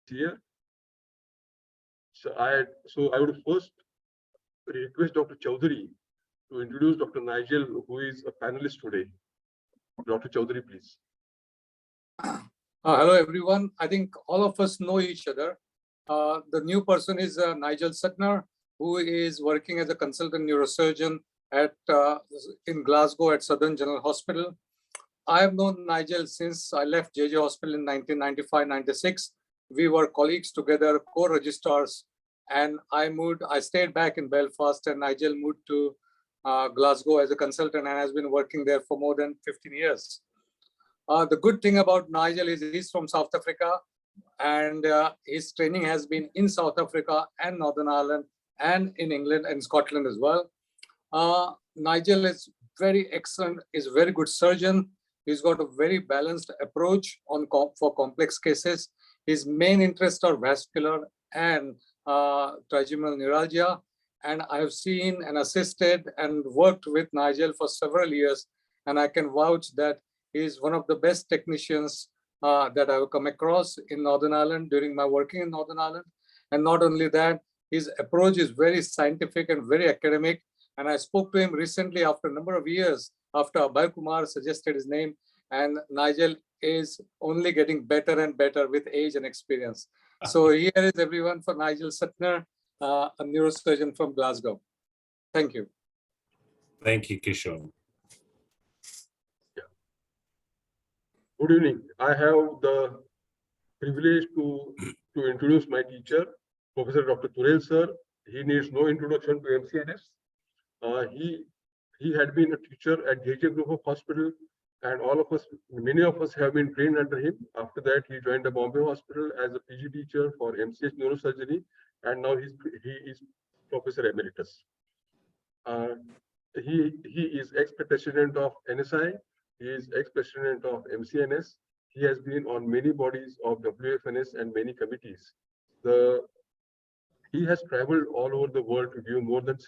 here. So I would first request Dr. Chaudhary to introduce Dr. Nigel, who is a panelist today. Dr. Chaudhary, please. Hello, everyone. I think all of us know each other. The new person is Nigel Sutner, who is working as a consultant neurosurgeon in Glasgow at Southern General Hospital. I have known Nigel since I left JJ Hospital in 1995-96. We were colleagues together, co-registrars, and I stayed back in Belfast, and Nigel moved to Glasgow as a consultant and has been working there for more than 15 years. The good thing about Nigel is he's from South Africa, and his training has been in South Africa and Northern Ireland and in England and Scotland as well. Nigel is very excellent, is a very good surgeon. He's got a very balanced approach for complex cases. His main interests are vascular and trigeminal neuralgia. And I've seen and assisted and worked with Nigel for several years. And I can vouch that he's one of the best technicians that I've come across in Northern Ireland during my working in Northern Ireland. And not only that, his approach is very scientific and very academic. And I spoke to him recently after a number of years after Abhay Kumar suggested his name, and Nigel is only getting better and better with age and experience. So here is everyone for Nigel Sutner, a neurosurgeon from Glasgow. Thank you. Thank you, Kishore. Yeah. Good evening. I have the privilege to introduce my teacher, Professor Dr. Turel sir. He needs no introduction to MCNS. He had been a teacher at JJ Group of Hospital, and many of us have been trained under him. After that, he joined the Bombay Hospital as a PG teacher for MCH neurosurgery, and now he is Professor Emeritus. He is ex-president of NSI. He is ex-president of MCNS. He has been on many bodies of WFNS and many committees. He has traveled all over the world to give more than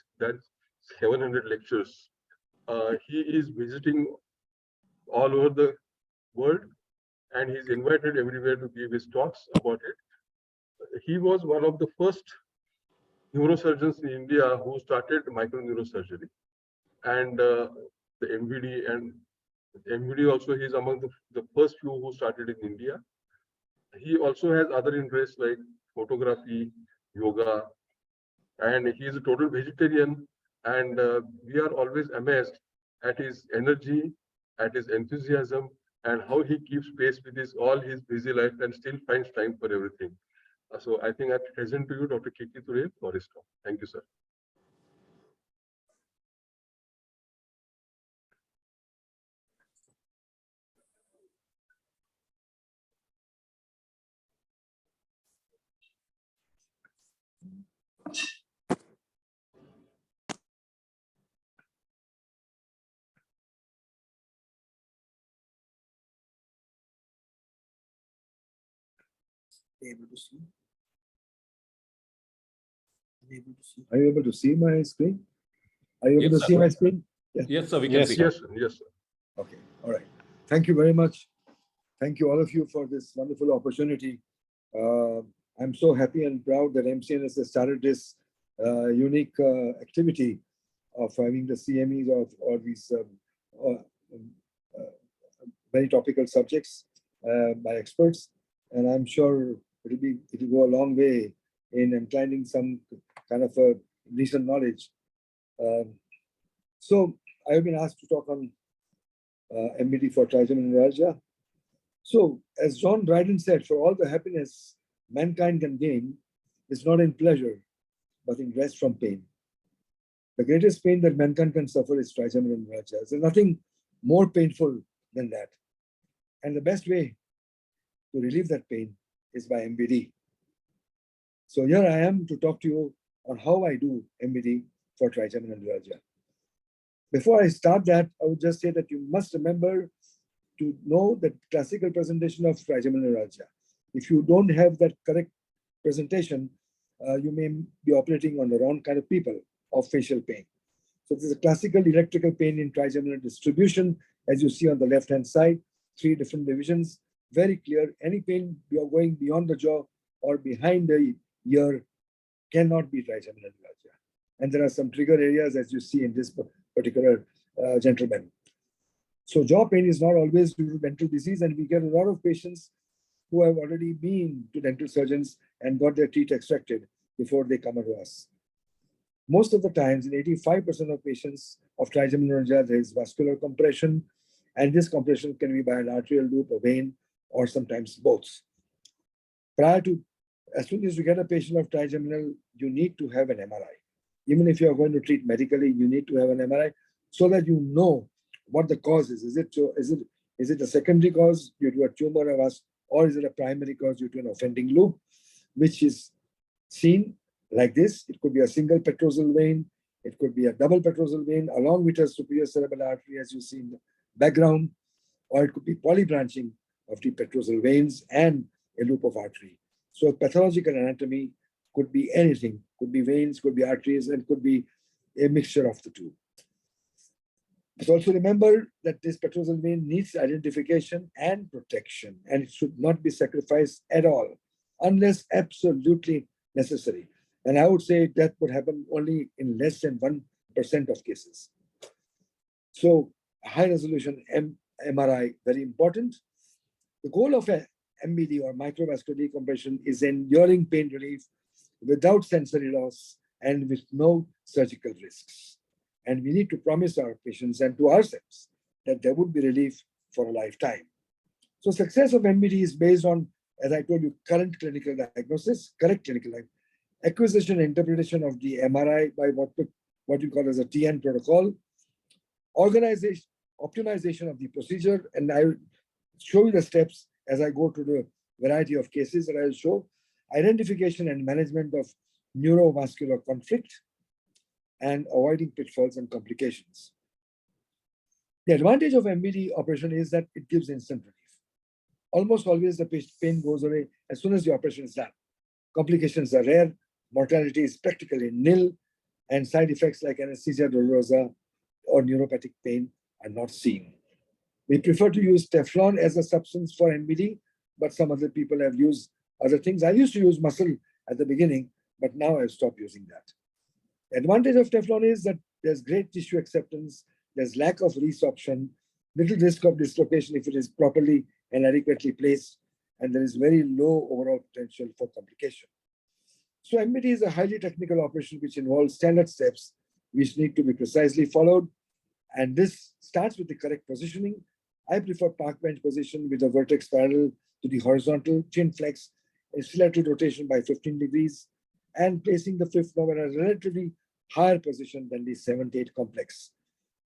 700 lectures. He is visiting all over the world, and he's invited everywhere to give his talks about it. He was one of the first neurosurgeons in India who started microneurosurgery, and the MVD also, he's among the first few who started in India. He also has other interests like photography, yoga, and he is a total vegetarian. And we are always amazed at his energy, at his enthusiasm, and how he keeps pace with all his busy life and still finds time for everything. So I think I present to you Dr. Kiki Turel for his talk. Thank you, sir. Able to see? Are you able to see my screen? Are you able to see my screen? Yeah. Yes, sir, we can see. Yes, sir. Yes, sir. Okay, all right. Thank you very much. Thank you, all of you, for this wonderful opportunity. I'm so happy and proud that MCNS has started this unique activity of having the CMEs or these very topical subjects by experts. And I'm sure it'll go a long way in inclining some kind of a recent knowledge. So I've been asked to talk on MVD for trigeminal neuralgia. So as John Dryden said, for all the happiness mankind can gain is not in pleasure, but in rest from pain. The greatest pain that mankind can suffer is trigeminal neuralgia. There's nothing more painful than that. And the best way to relieve that pain is by MVD. So here I am to talk to you on how I do MVD for trigeminal neuralgia. Before I start that, I would just say that you must remember to know the classical presentation of trigeminal neuralgia. If you don't have that correct presentation, you may be operating on the wrong kind of people of facial pain. So this is a classical electrical pain in trigeminal distribution, as you see on the left-hand side, 3 different divisions. Very clear. Any pain you are going beyond the jaw or behind the ear cannot be trigeminal neuralgia. And there are some trigger areas, as you see in this particular gentleman. So jaw pain is not always due to dental disease, and we get a lot of patients who have already been to dental surgeons and got their teeth extracted before they come to us. Most of the times, in 85% of patients of trigeminal neuralgia, there is vascular compression, and this compression can be by an arterial loop, a vein, or sometimes both. As soon as you get a patient of trigeminal, you need to have an MRI. Even if you are going to treat medically, you need to have an MRI so that you know what the cause is. Is it a secondary cause due to a tumor or is it a primary cause due to an offending loop, which is seen like this? It could be a single petrosal vein, it could be a double petrosal vein along with a superior cerebral artery, as you see in the background, or it could be polybranching of the petrosal veins and a loop of artery. So pathological anatomy could be anything, could be veins, could be arteries, and could be a mixture of the two. But also remember that this petrosal vein needs identification and protection, and it should not be sacrificed at all, unless absolutely necessary. And I would say that would happen only in less than 1% of cases. So high resolution MRI, very important. The goal of a MVD or microvascular decompression is enduring pain relief without sensory loss and with no surgical risks. And we need to promise our patients and to ourselves that there would be relief for a lifetime. So success of MVD is based on, as I told you, current clinical diagnosis, correct clinical diagnosis, acquisition and interpretation of the MRI by what you call as a TN protocol, organization, optimization of the procedure, and I will show you the steps as I go to the variety of cases that I will show, identification and management of neurovascular conflict, and avoiding pitfalls and complications. The advantage of MVD operation is that it gives instant relief. Almost always the pain goes away as soon as the operation is done. Complications are rare, mortality is practically nil, and side effects like anesthesia dolorosa or neuropathic pain are not seen. We prefer to use Teflon as a substance for MVD, but some other people have used other things. I used to use muscle at the beginning, but now I've stopped using that. The advantage of Teflon is that there's great tissue acceptance, there's lack of resorption, little risk of dislocation if it is properly and adequately placed, and there is very low overall potential for complication. So MVD is a highly technical operation which involves standard steps which need to be precisely followed, and this starts with the correct positioning. I prefer park bench position with a vertex parallel to the horizontal, chin flex, accelerated rotation by 15 degrees, and placing the fifth knob in a relatively higher position than the 7th-8th complex.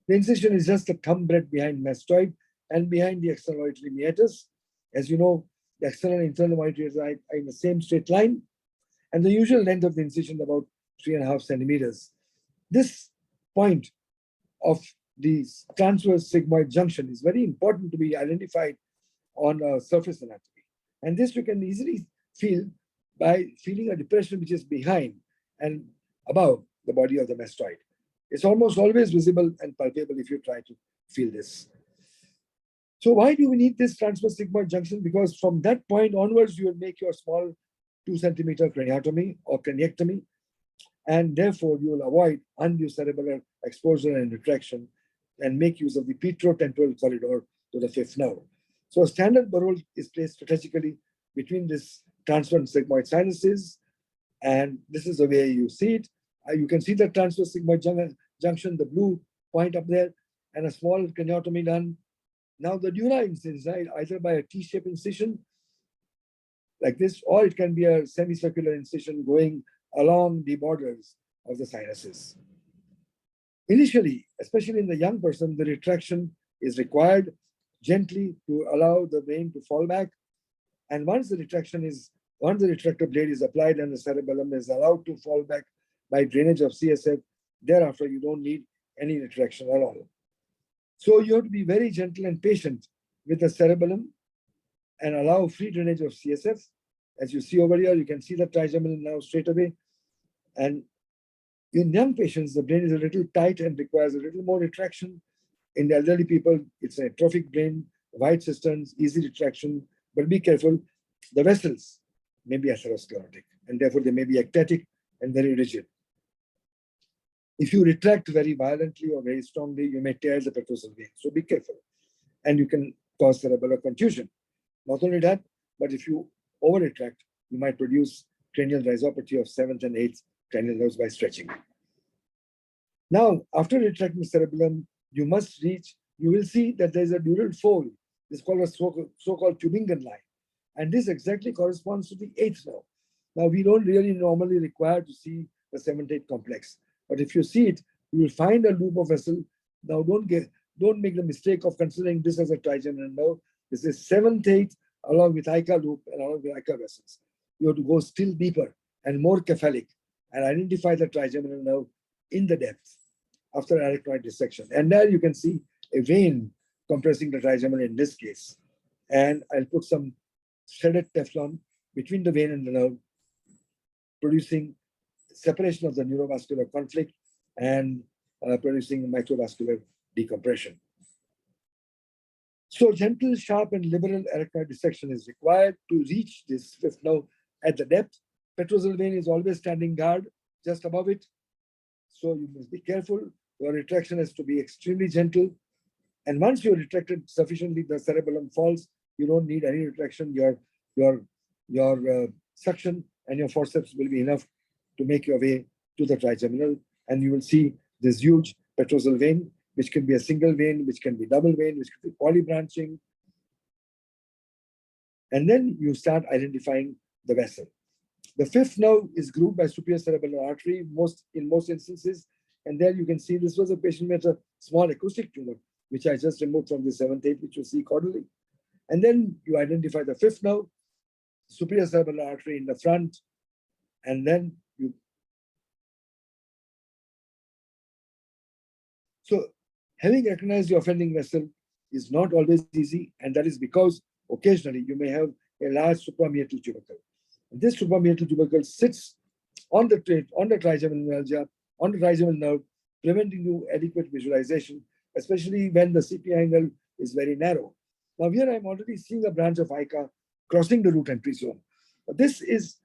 The incision is just a thumb breadth behind mastoid and behind the external auditory meatus. As you know, the external and internal auditories are in the same straight line, and the usual length of the incision about 3.5 centimeters. This point of the transverse sigmoid junction is very important to be identified on a surface anatomy. And this you can easily feel by feeling a depression which is behind and above the body of the mastoid. It's almost always visible and palpable if you try to feel this. So why do we need this transverse sigmoid junction? Because from that point onwards, you will make your small 2-centimeter craniotomy or craniectomy, and therefore you will avoid undue cerebellar exposure and retraction and make use of the petrotemporal corridor to the fifth nerve. So a standard burrow is placed strategically between this transverse sigmoid sinuses, and this is the way you see it. You can see the transverse sigmoid junction, the blue point up there, and a small craniotomy done. Now the dura is inside either by a T-shaped incision like this, or it can be a semicircular incision going along the borders of the sinuses. Initially, especially in the young person, the retraction is required gently to allow the vein to fall back. And once the retractor blade is applied and the cerebellum is allowed to fall back by drainage of CSF, thereafter you don't need any retraction at all. So you have to be very gentle and patient with the cerebellum and allow free drainage of CSF. As you see over here, you can see the trigeminal now straight away. And in young patients, the brain is a little tight and requires a little more retraction. In the elderly people, it's an atrophic brain, wide cisterns, easy retraction, but be careful. The vessels may be atherosclerotic, and therefore they may be ectatic and very rigid. If you retract very violently or very strongly, you may tear the petrosal vein. So be careful. And you can cause cerebellar contusion. Not only that, but if you over-retract, you might produce cranial rhizopathy of 7th and 8th cranial nerves by stretching. Now, after retracting the cerebellum, you will see that there's a dural fold. It's called a so-called Tübingen line. And this exactly corresponds to the 8th nerve. Now, we don't really normally require to see the 7th-8th complex. But if you see it, you will find a loop of vessel. Now, don't make the mistake of considering this as a trigeminal nerve. This is 7th-8th along with ICA loop and along with ICA vessels. You have to go still deeper and more cephalic and identify the trigeminal nerve in the depth after arachnoid dissection. And there you can see a vein compressing the trigeminal in this case. And I'll put some shredded Teflon between the vein and the nerve, producing separation of the neurovascular conflict and producing microvascular decompression. So gentle, sharp, and liberal arachnoid dissection is required to reach this fifth nerve at the depth. Petrosal vein is always standing guard just above it. So you must be careful. Your retraction has to be extremely gentle. And once you're retracted sufficiently, the cerebellum falls. You don't need any retraction. Your suction and your forceps will be enough to make your way to the trigeminal. And you will see this huge petrosal vein, which can be a single vein, which can be double vein, which can be polybranching. And then you start identifying the vessel. The fifth nerve is grooved by superior cerebellar artery in most instances. And there you can see this was a patient with a small acoustic tumor, which I just removed from the 7th-8th, which you see caudally. And then you identify the fifth nerve, superior cerebellar artery in the front, and then you. So having recognized the offending vessel is not always easy, and that is because occasionally you may have a large suprameatal tubercle. And this suprameatal tubercle sits on the trigeminal neuralgia, on the trigeminal nerve, preventing you adequate visualization, especially when the CP angle is very narrow. Now here I'm already seeing a branch of ICA crossing the root entry zone. But this is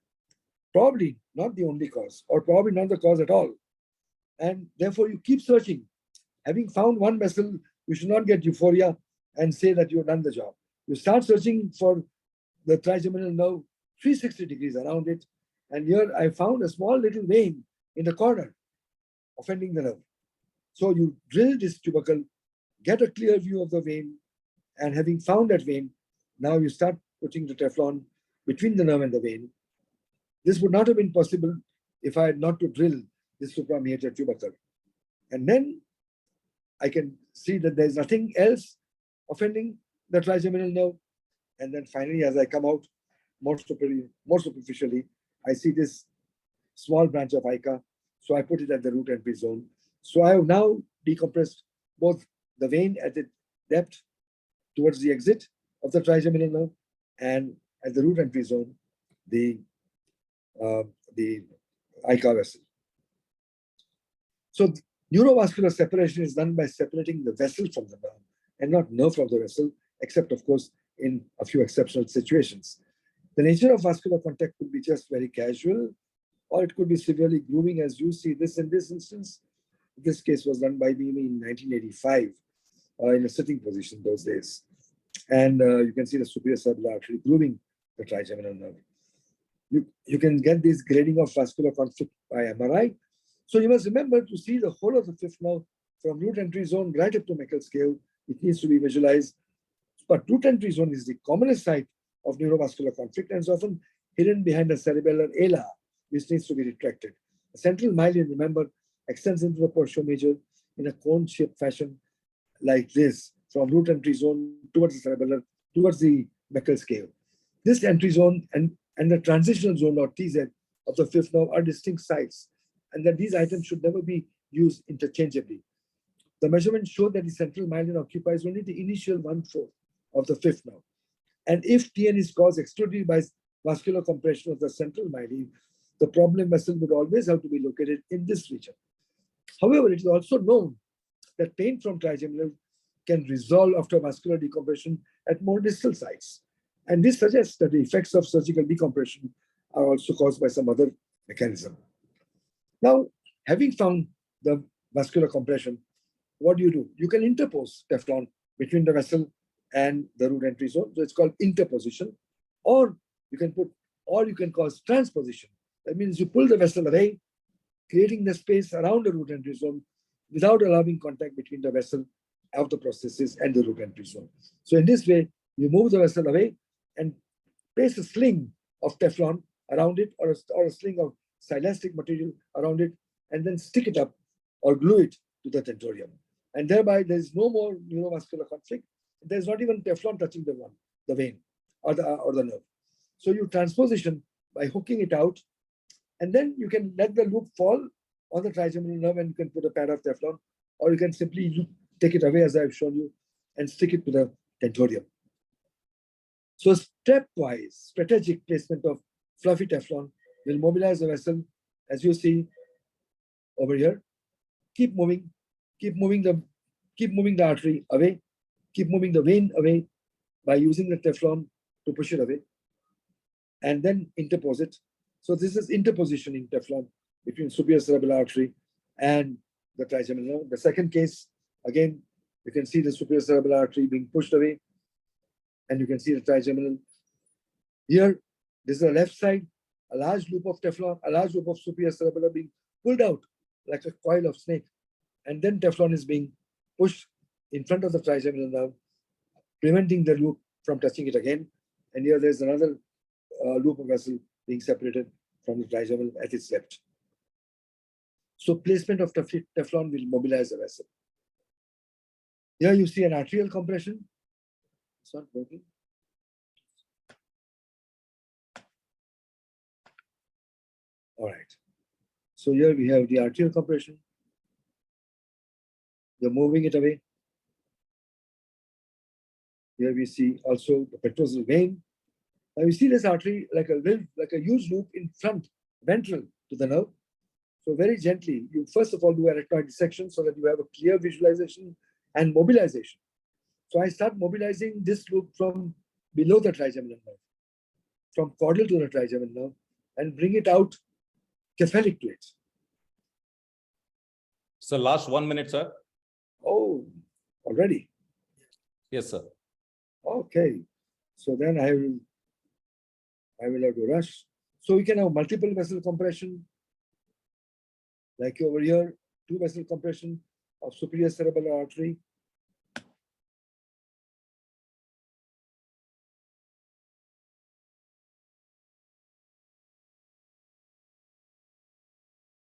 probably not the only cause, or probably not the cause at all. And therefore you keep searching. Having found one vessel, you should not get euphoria and say that you've done the job. You start searching for the trigeminal nerve 360 degrees around it. And here I found a small little vein in the corner offending the nerve. So you drill this tubercle, get a clear view of the vein, and having found that vein, now you start putting the Teflon between the nerve and the vein. This would not have been possible if I had not to drill this suprameatal tubercle. And then I can see that there's nothing else offending the trigeminal nerve. And then finally, as I come out more superficially, I see this small branch of ICA. So I put it at the root entry zone. So I have now decompressed both the vein at the depth towards the exit of the trigeminal nerve and at the root entry zone, the ICA vessel. So neurovascular separation is done by separating the vessel from the nerve and not nerve from the vessel, except of course in a few exceptional situations. The nature of vascular contact could be just very casual, or it could be severely grooving, as you see this in this instance. This case was done by me in 1985 in a sitting position those days. And you can see the superior cerebellar artery grooving the trigeminal nerve. You can get this grading of vascular conflict by MRI. So you must remember to see the whole of the fifth nerve from root entry zone right up to Meckel scale. It needs to be visualized. But root entry zone is the commonest site of neurovascular conflict and is often hidden behind a cerebellar ala, which needs to be retracted. The central myelin, remember, extends into the portio major in a cone-shaped fashion like this, from root entry zone towards the cerebellar, towards the Meckel scale. This entry zone and the transitional zone, or TZ, of the fifth nerve are distinct sites, and that these items should never be used interchangeably. The measurements show that the central myelin occupies only the initial 1/4 of the fifth nerve. And if TN is caused exclusively by vascular compression of the central myelin, the problem vessel would always have to be located in this region. However, it is also known that pain from trigeminal can resolve after vascular decompression at more distal sites. And this suggests that the effects of surgical decompression are also caused by some other mechanism. Now, having found the vascular compression, what do? You can interpose Teflon between the vessel and the root entry zone. So it's called interposition. Or you can cause transposition. That means you pull the vessel away, creating the space around the root entry zone without allowing contact between the vessel of the prosthesis and the root entry zone. So in this way, you move the vessel away and place a sling of Teflon around it, or a sling of silastic material around it, and then stick it up or glue it to the tentorium. And thereby there is no more neurovascular conflict. There's not even Teflon touching the vein or the nerve. So you transposition by hooking it out, and then you can let the loop fall on the trigeminal nerve, and you can put a pad of Teflon, or you can simply take it away as I've shown you and stick it to the tentorium. So stepwise strategic placement of fluffy Teflon will mobilize the vessel, as you see over here. Keep moving the artery away, keep moving the vein away by using the Teflon to push it away, and then interpose it. So this is interpositioning Teflon between superior cerebral artery and the trigeminal nerve. The second case, again, you can see the superior cerebral artery being pushed away, and you can see the trigeminal. Here, this is the left side, a large loop of Teflon, a large loop of superior cerebral being pulled out like a coil of snake, and then Teflon is being pushed in front of the trigeminal nerve, preventing the loop from touching it again. And here there's another loop of vessel being separated from the trigeminal at its left. So placement of Teflon will mobilize the vessel. Here you see an arterial compression. It's not working. All right. So here we have the arterial compression. You're moving it away. Here we see also the petrosal vein. Now you see this artery like a huge loop in front, ventral to the nerve. So very gently, you first of all do arachnoid dissection so that you have a clear visualization and mobilization. So I start mobilizing this loop from below the trigeminal nerve, from caudal to the trigeminal nerve, and bring it out cephalic to it. So last 1 minute, sir. Oh, already? Yes, sir. Okay. So then I will have to rush. So we can have multiple vessel compression, like over here, 2 vessel compression of superior cerebral artery.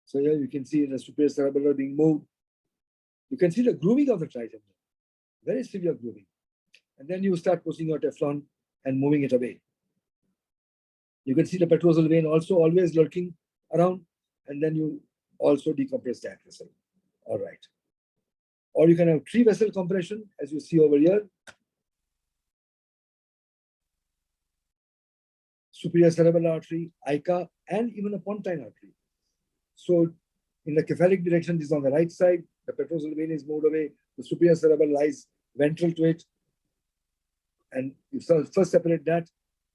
So here you can see the superior cerebral being moved. You can see the grooving of the trigeminal, very severe grooving. And then you start pushing your Teflon and moving it away. You can see the petrosal vein also always lurking around, and then you also decompress that vessel. All right. Or you can have 3 vessel compression, as you see over here. Superior cerebral artery, ICA, and even a pontine artery. So in the cephalic direction, this is on the right side. The petrosal vein is moved away. The superior cerebral lies ventral to it. And you first separate that,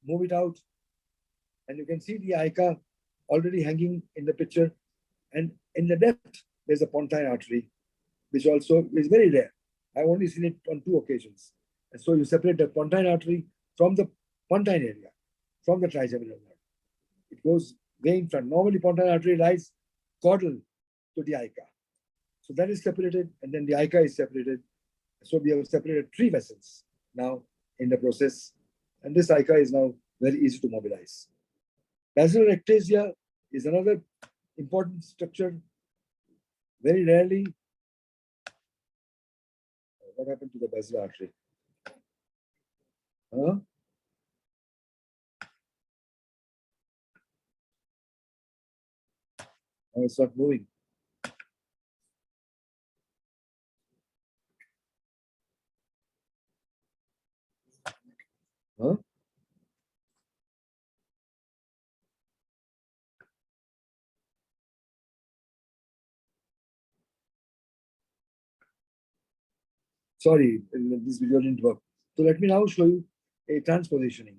move it out. And you can see the ICA already hanging in the picture. And in the depth, there's a pontine artery, which also is very rare. I've only seen it on 2 occasions. And so you separate the pontine artery from the pontine area, from the trigeminal nerve. It goes way in front. Normally, pontine artery lies caudal to the ICA. So that is separated, and then the ICA is separated. So we have separated 3 vessels now in the process. And this ICA is now very easy to mobilize. Basilar ectasia is another important structure. Very rarely. What happened to the basilar artery? Huh? Oh, it's not moving. Huh? Sorry, this video didn't work. So let me now show you a transpositioning.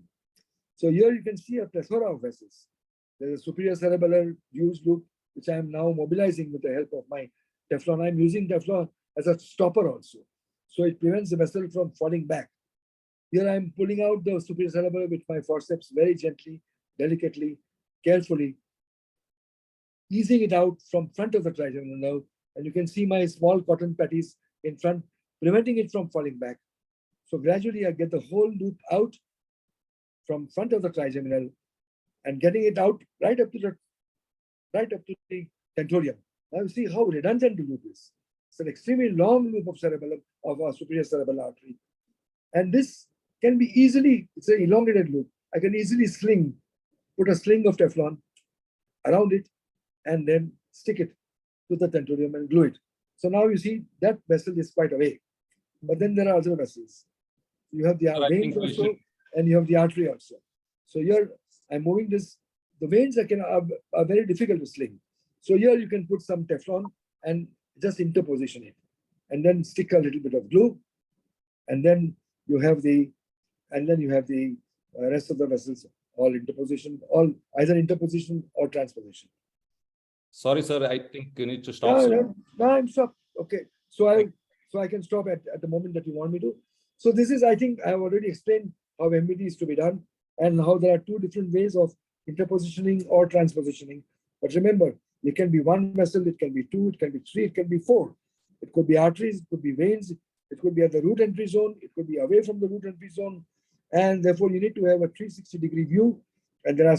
So here you can see a plethora of vessels. There's a superior cerebellar fused loop, which I am now mobilizing with the help of my Teflon. I'm using Teflon as a stopper also. So it prevents the vessel from falling back. Here I'm pulling out the superior cerebellar with my forceps very gently, delicately, carefully, easing it out from front of the trigeminal nerve. And you can see my small cotton patties in front, preventing it from falling back. So gradually I get the whole loop out from front of the trigeminal and getting it out right up to the tentorium. Now you see how redundant the loop is. It's an extremely long loop of cerebellum, of a superior cerebellar artery. And this can be easily, it's an elongated loop. I can easily put a sling of Teflon around it and then stick it to the tentorium and glue it. So now you see that vessel is quite away. But then there are other vessels. You have the veins also, and you have the artery also. So here I'm moving this. The veins are very difficult to sling. So here you can put some Teflon and just interposition it, and then stick a little bit of glue, and then you have the rest of the vessels all interposition, all either interposition or transposition. Sorry, sir. I think you need to stop. No, I'm stopped. Okay. So I can stop at the moment that you want me to. So this is, I think I have already explained how MVD is to be done and how there are two different ways of interpositioning or transpositioning. But remember, it can be one vessel, it can be two, it can be three, it can be four. It could be arteries, it could be veins, it could be at the root entry zone, it could be away from the root entry zone. And therefore, you need to have a 360-degree view. And there are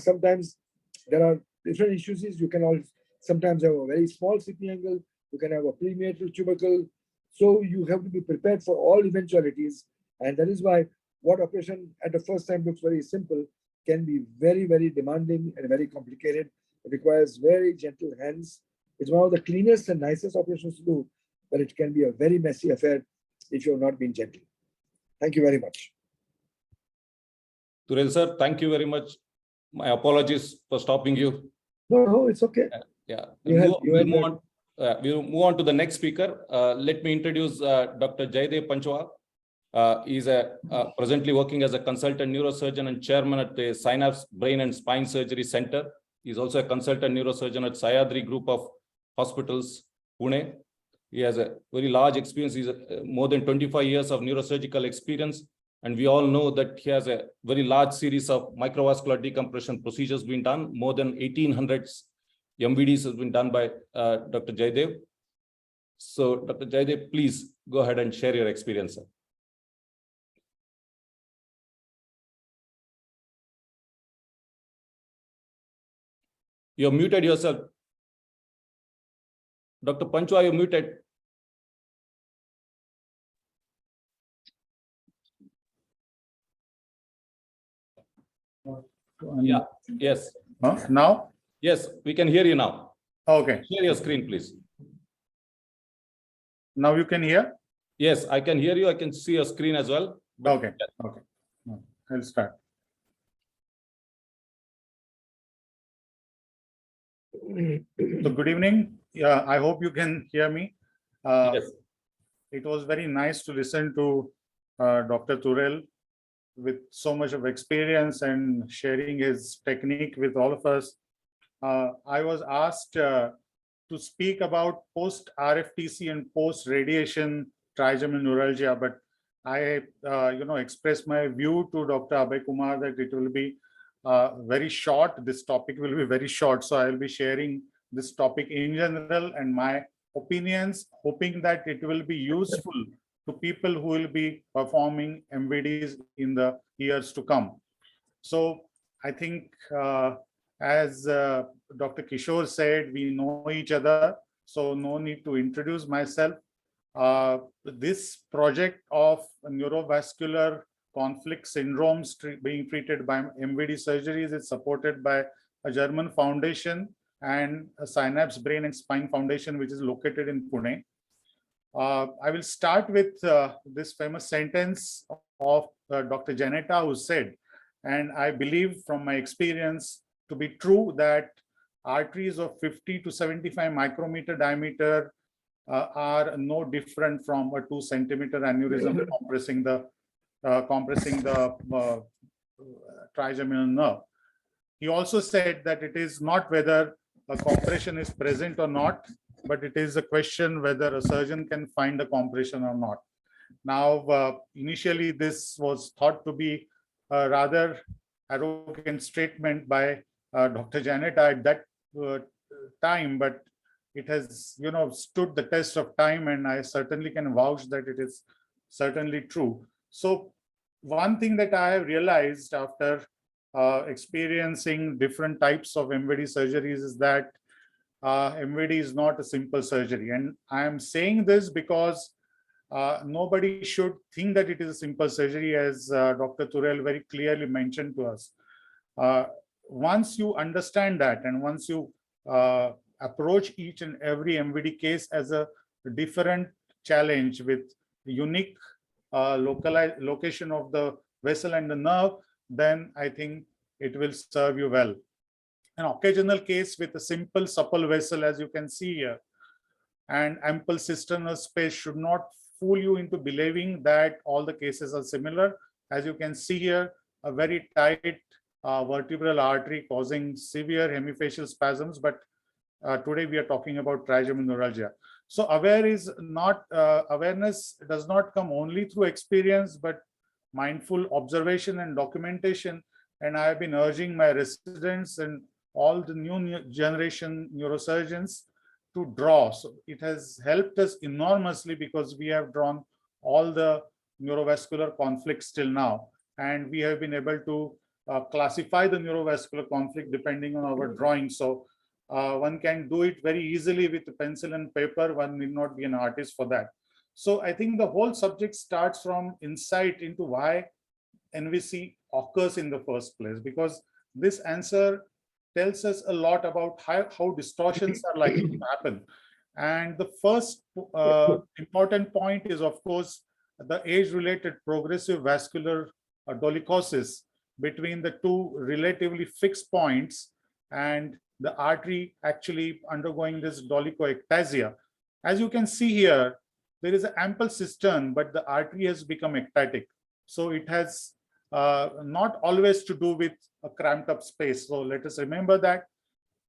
different issues. You can sometimes have a very small CP angle. You can have a premeatal tubercle. So you have to be prepared for all eventualities. And that is why what operation at the first time looks very simple can be very, very demanding and very complicated. It requires very gentle hands. It's one of the cleanest and nicest operations to do, but it can be a very messy affair if you're not being gentle. Thank you very much. Turel sir, thank you very much. My apologies for stopping you. No, it's okay. Yeah, We'll move on to the next speaker. Let me introduce Dr. Jaidev Panchwal. He is presently working as a consultant neurosurgeon and chairman at the Synapse Brain and Spine Surgery Center. He is also a consultant neurosurgeon at Sayadri Group of Hospitals, Pune. He has a very large experience. He's more than 25 years of neurosurgical experience. And we all know that he has a very large series of microvascular decompression procedures being done. More than 1,800 MVDs has been done by Dr. Jaidev. So Dr. Jaidev, please go ahead and share your experience, sir. You're muted yourself. Dr. Panchwa, you're muted. Yeah, yes. Now? Yes, we can hear you now. Okay. Share your screen, please. Now you can hear? Yes, I can hear you. I can see your screen as well. Okay. Okay. I'll start. So good evening. Yeah, I hope you can hear me. Yes. It was very nice to listen to Dr. Turel with so much of experience and sharing his technique with all of us. I was asked to speak about post-RFTC and post-radiation trigeminal neuralgia, but I expressed my view to Dr. Abhay Kumar that it will be very short. This topic will be very short. So I will be sharing this topic in general and my opinions, hoping that it will be useful to people who will be performing MVDs in the years to come. So I think as Dr. Kishore said, we know each other, so no need to introduce myself. This project of neurovascular conflict syndromes being treated by MVD surgeries is supported by a German foundation and a Synapse Brain and Spine Foundation, which is located in Pune. I will start with this famous sentence of Dr. Janetta, who said, and I believe from my experience to be true, that arteries of 50 to 75 micrometer diameter are no different from a 2 centimeter aneurysm compressing the trigeminal nerve. he also said that it is not whether a compression is present or not, but it is a question whether a surgeon can find a compression or not. Now, initially, this was thought to be a rather arrogant statement by Dr. Janetta at that time, but it has, stood the test of time, and I certainly can vouch that it is certainly true. So, one thing that I have realized after experiencing different types of MVD surgeries is that MVD is not a simple surgery, and I am saying this because nobody should think that it is a simple surgery, as Dr. Turel very clearly mentioned to us. Once you understand that, and once you approach each and every MVD case as a different challenge with unique location of the vessel and the nerve, then I think it will serve you well. An occasional case with a simple supple vessel, as you can see here, and ample cisternal space should not fool you into believing that all the cases are similar. As you can see here, a very tight vertebral artery causing severe hemifacial spasms, but today we are talking about trigeminal neuralgia. So awareness does not come only through experience, but mindful observation and documentation. And I have been urging my residents and all the new generation neurosurgeons to draw. So it has helped us enormously because we have drawn all the neurovascular conflicts till now. And we have been able to classify the neurovascular conflict depending on our drawing. So one can do it very easily with a pencil and paper. One need not be an artist for that. So I think the whole subject starts from insight into why NVC occurs in the first place, because this answer tells us a lot about how distortions are likely to happen. And the first important point is, of course, the age-related progressive vascular dolichosis between the two relatively fixed points and the artery actually undergoing this dolichoectasia. As you can see here, there is an ample cistern, but the artery has become ectatic. So it has not always to do with a cramped up space. So let us remember that.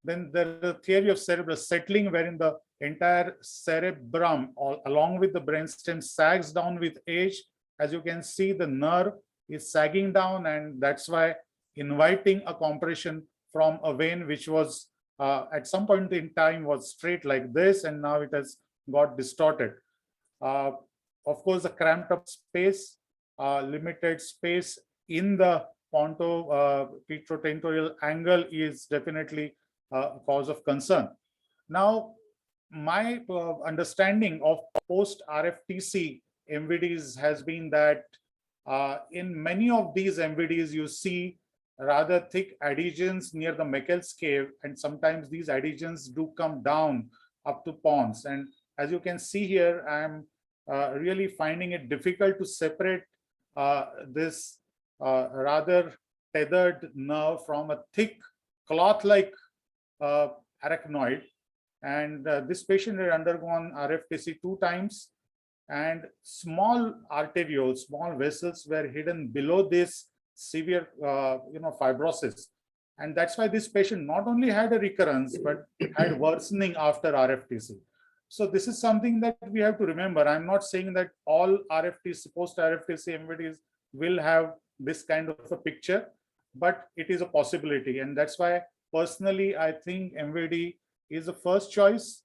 Then there is a theory of cerebral settling, wherein the entire cerebrum along with the brainstem sags down with age. As you can see, the nerve is sagging down, and that's why inviting a compression from a vein which was at some point in time was straight like this, and now it has got distorted. Of course, the cramped up space, limited space in the pontopetrotentorial angle is definitely a cause of concern. Now, my understanding of post-RFTC MVDs has been that in many of these MVDs, you see rather thick adhesions near the Meckel's cave, and sometimes these adhesions do come down up to pons. And as you can see here, I'm really finding it difficult to separate this rather tethered nerve from a thick cloth-like arachnoid. And this patient had undergone RFTC 2 times, and small arterioles, small vessels were hidden below this severe fibrosis. And that's why this patient not only had a recurrence, but had worsening after RFTC. So this is something that we have to remember. I'm not saying that all RFTC, post-RFTC MVDs will have this kind of a picture, but it is a possibility. And that's why personally, I think MVD is the first choice.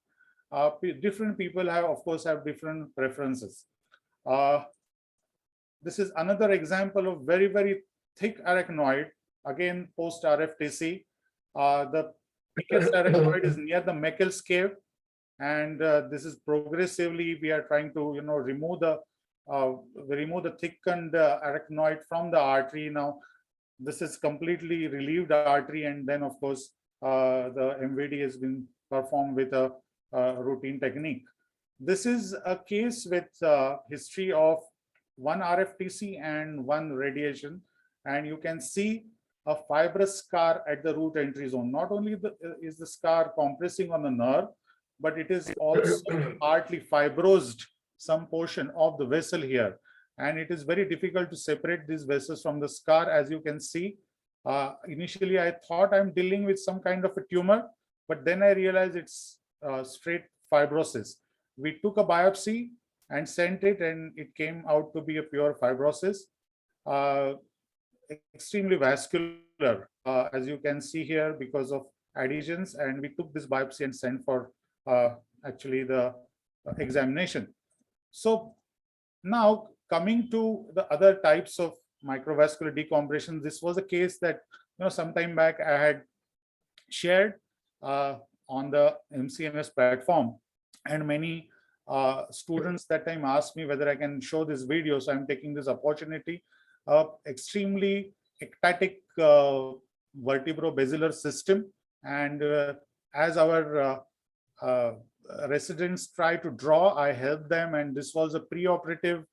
Different people of course, have different preferences. This is another example of very, very thick arachnoid, again, post-RFTC. The thickest arachnoid is near the Meckel's cave. And this is progressively, we are trying to, remove the thickened arachnoid from the artery. Now, this is completely relieved artery, and then, of course, the MVD has been performed with a routine technique. This is a case with history of 1 RFTC and 1 radiation, and you can see a fibrous scar at the root entry zone. Not only is the scar compressing on the nerve, but it is also partly fibrosed some portion of the vessel here. And it is very difficult to separate these vessels from the scar. As you can see, Initially, I thought I'm dealing with some kind of a tumor, but then I realized it's straight fibrosis. We took a biopsy and sent it, and it came out to be a pure fibrosis, extremely vascular, as you can see here, because of adhesions. And we took this biopsy and sent for actually the examination. So now coming to the other types of microvascular decompression, this was a case that some time back I had shared on the MCNS platform, and many students that time asked me whether I can show this video. So I'm taking this opportunity. Extremely ectatic vertebrobasilar system, and as our residents try to draw, I help them, and this was a preoperative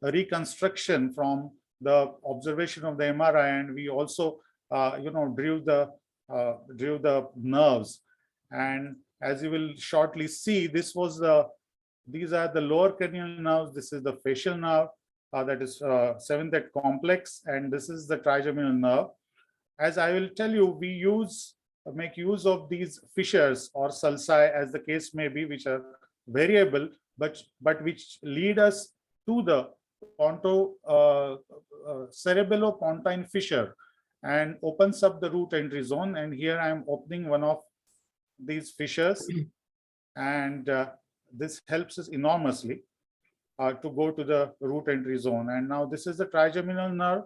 reconstruction from the observation of the MRI, and we also drew the nerves. And as you will shortly see, these are the lower cranial nerves. This is the facial nerve, that is 7th complex, and this is the trigeminal nerve. As I will tell you, we make use of these fissures or sulci, as the case may be, which are variable, but which lead us to the cerebellopontine fissure and opens up the root entry zone. And here I am opening one of these fissures, and this helps us enormously to go to the root entry zone. And now this is the trigeminal nerve,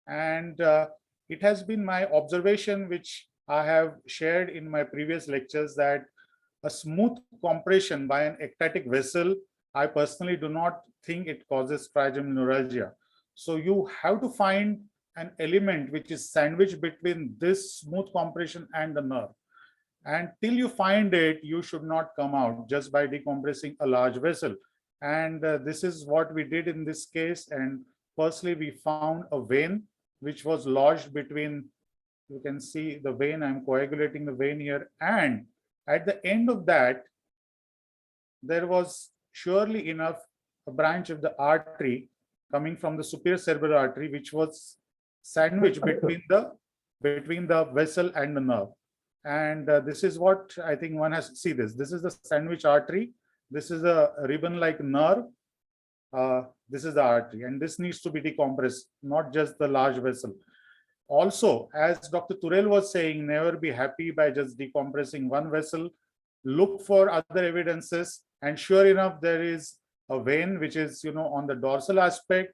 and it has been my observation, which I have shared in my previous lectures, that a smooth compression by an ectatic vessel, I personally do not think it causes trigeminal neuralgia. So you have to find an element which is sandwiched between this smooth compression and the nerve. And till you find it, you should not come out just by decompressing a large vessel. And this is what we did in this case. And firstly, we found a vein which was lodged between, you can see the vein, I'm coagulating the vein here. And at the end of that, there was surely enough a branch of the artery coming from the superior cerebral artery, which was sandwiched between the vessel and the nerve. And this is what I think one has to see this. This is the sandwich artery. This is a ribbon-like nerve. This is the artery, and this needs to be decompressed, not just the large vessel. Also, as Dr. Turel was saying, never be happy by just decompressing one vessel. Look for other evidences, and sure enough, there is a vein which is, on the dorsal aspect,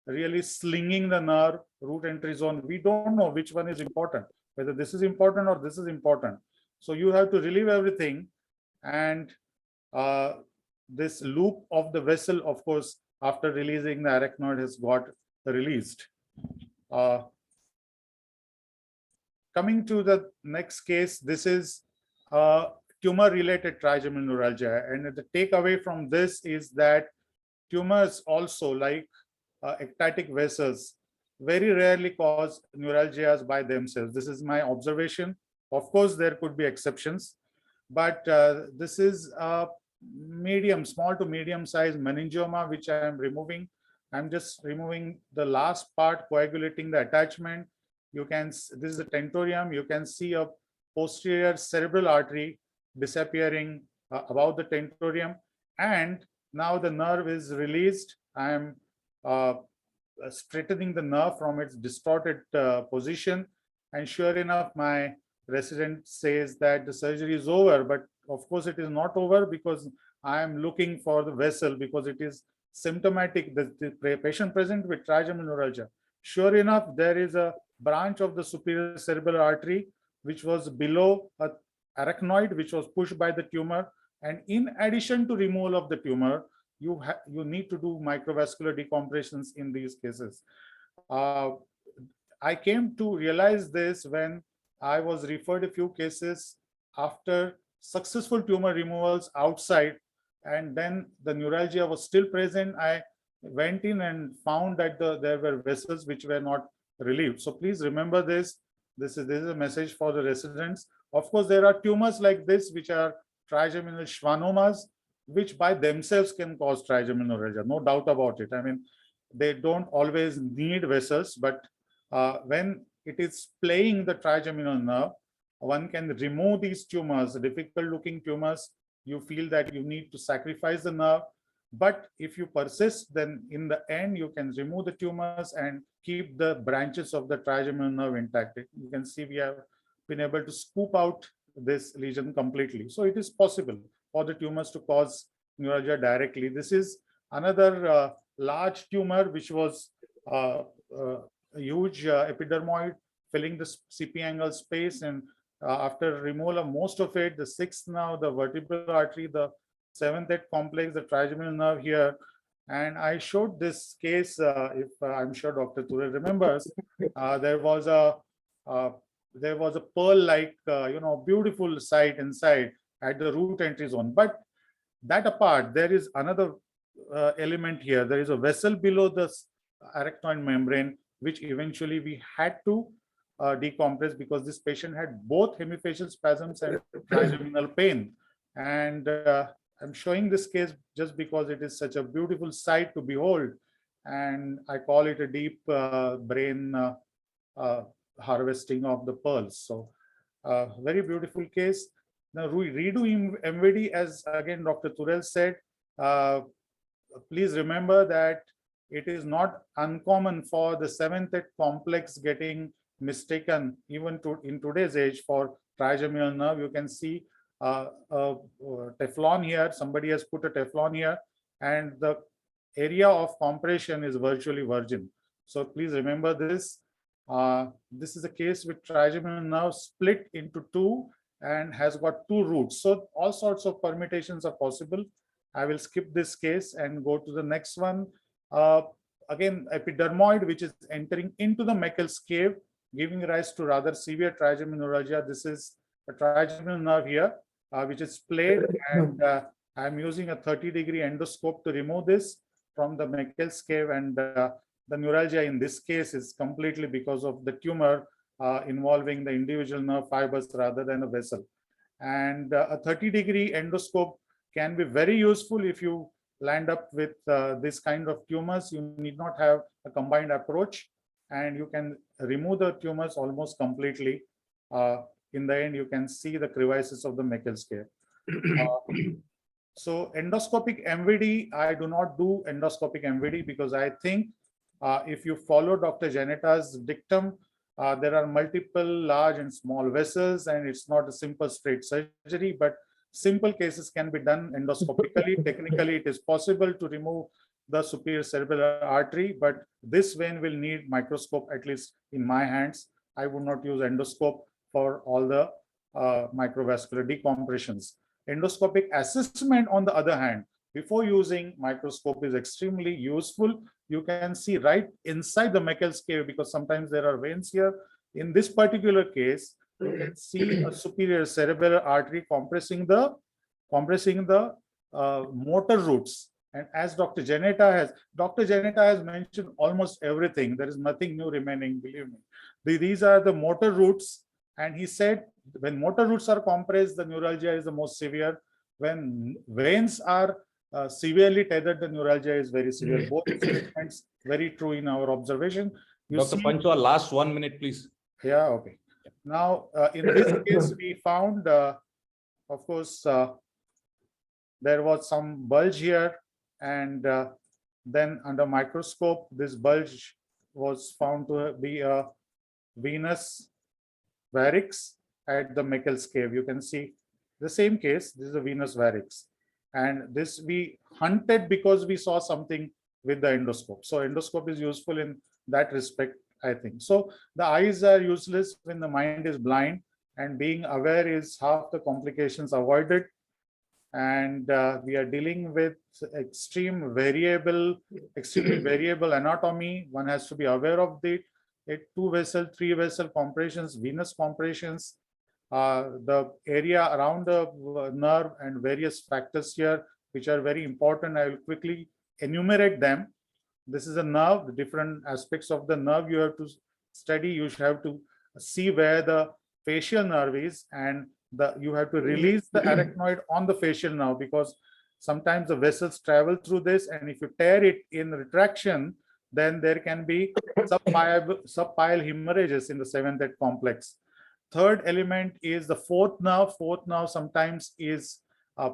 really slinging the nerve, root entry zone. We don't know which one is important, whether this is important or this is important. So you have to relieve everything, and this loop of the vessel, of course, after releasing the arachnoid, has got released. Coming to the next case, this is tumor-related trigeminal neuralgia, and the takeaway from this is that tumors also, like ectatic vessels, very rarely cause neuralgias by themselves. This is my observation. Of course, there could be exceptions, but this is a small to medium-sized meningioma, which I am removing. I'm just removing the last part, coagulating the attachment. This is the tentorium. You can see a posterior cerebral artery disappearing above the tentorium, and now the nerve is released. I am straightening the nerve from its distorted position, and sure enough, my resident says that the surgery is over. But of course, it is not over, because I am looking for the vessel, because it is symptomatic. The patient present with trigeminal neuralgia. Sure enough, there is a branch of the superior cerebral artery which was below a arachnoid, which was pushed by the tumor. And in addition to removal of the tumor, you need to do microvascular decompressions in these cases. I came to realize this when I was referred a few cases after successful tumor removals outside, and then the neuralgia was still present. I went in and found that there were vessels which were not relieved. So please remember this. This is a message for the residents. Of course, there are tumors like this, which are trigeminal schwannomas, which by themselves can cause trigeminal neuralgia, no doubt about it. I mean, they don't always need vessels, but when it is playing the trigeminal nerve. One can remove these tumors, difficult looking tumors. You feel that you need to sacrifice the nerve. But if you persist, then in the end, you can remove the tumors and keep the branches of the trigeminal nerve intact. You can see we have been able to scoop out this lesion completely. So it is possible for the tumors to cause neuralgia directly. This is another large tumor, which was a huge epidermoid filling the CP angle space. And after removal of most of it, the sixth nerve, the vertebral artery, the seventh head complex, the trigeminal nerve here. And I showed this case, if I'm sure Dr. Ture remembers, there was a pearl-like, beautiful site inside at the root entry zone. But that apart, there is another element here. There is a vessel below the arachnoid membrane, which eventually we had to decompress because this patient had both hemifacial spasms and trigeminal pain. And I'm showing this case just because it is such a beautiful sight to behold. And I call it a deep brain harvesting of the pearls. So very beautiful case. Now redo MVD, as again Dr. Turel said, please remember that it is not uncommon for the seventh head complex getting mistaken even in today's age for trigeminal nerve. You can see Teflon here. Somebody has put a Teflon here, and the area of compression is virtually virgin. So please remember this. This is a case with trigeminal nerve split into two and has got two roots. So all sorts of permutations are possible. I will skip this case and go to the next one. Again, epidermoid, which is entering into the Meckel's cave, giving rise to rather severe trigeminal neuralgia. This is a trigeminal nerve here, which is splayed, and I'm using a 30-degree endoscope to remove this from the Meckel's cave. And the neuralgia in this case is completely because of the tumor involving the individual nerve fibers rather than a vessel. And a 30-degree endoscope can be very useful if you land up with this kind of tumors. You need not have a combined approach, and you can remove the tumors almost completely. In the end, you can see the crevices of the Meckel's cave. So endoscopic MVD, I do not do endoscopic MVD because I think if you follow Dr. Janeta's dictum, there are multiple large and small vessels, and it's not a simple straight surgery, but simple cases can be done endoscopically. Technically, it is possible to remove the superior cerebellar artery, but this vein will need microscope, at least in my hands. I would not use endoscope for all the microvascular decompressions. Endoscopic assessment, on the other hand, before using microscope is extremely useful. You can see right inside the Meckel's cave because sometimes there are veins here. In this particular case, you can see a superior cerebellar artery compressing the motor roots. And as Dr. Janeta has mentioned almost everything. There is nothing new remaining, believe me. These are the motor roots. And he said, when motor roots are compressed, the neuralgia is the most severe. When veins are severely tethered, the neuralgia is very severe. Both statements very true in our observation. Dr. Panchwal, last 1 minute, please. Yeah, okay. Now, in this case, we found, of course, there was some bulge here, and then under microscope, this bulge was found to be a venous varix at the Meckel's cave. You can see the same case. This is a venous varix, and this we hunted because we saw something with the endoscope. So endoscope is useful in that respect, I think. So the eyes are useless when the mind is blind, and being aware is half the complications avoided. And we are dealing with extremely variable anatomy. One has to be aware of the 2-vessel, 3-vessel compressions, venous compressions, the area around the nerve, and various factors here, which are very important. I will quickly enumerate them. This is a nerve, the different aspects of the nerve you have to study. You have to see where the facial nerve is, and you have to release the arachnoid on the facial nerve, because sometimes the vessels travel through this, and if you tear it in retraction, then there can be subpile hemorrhages in the 7th head complex. Third element is the fourth nerve. Fourth nerve sometimes is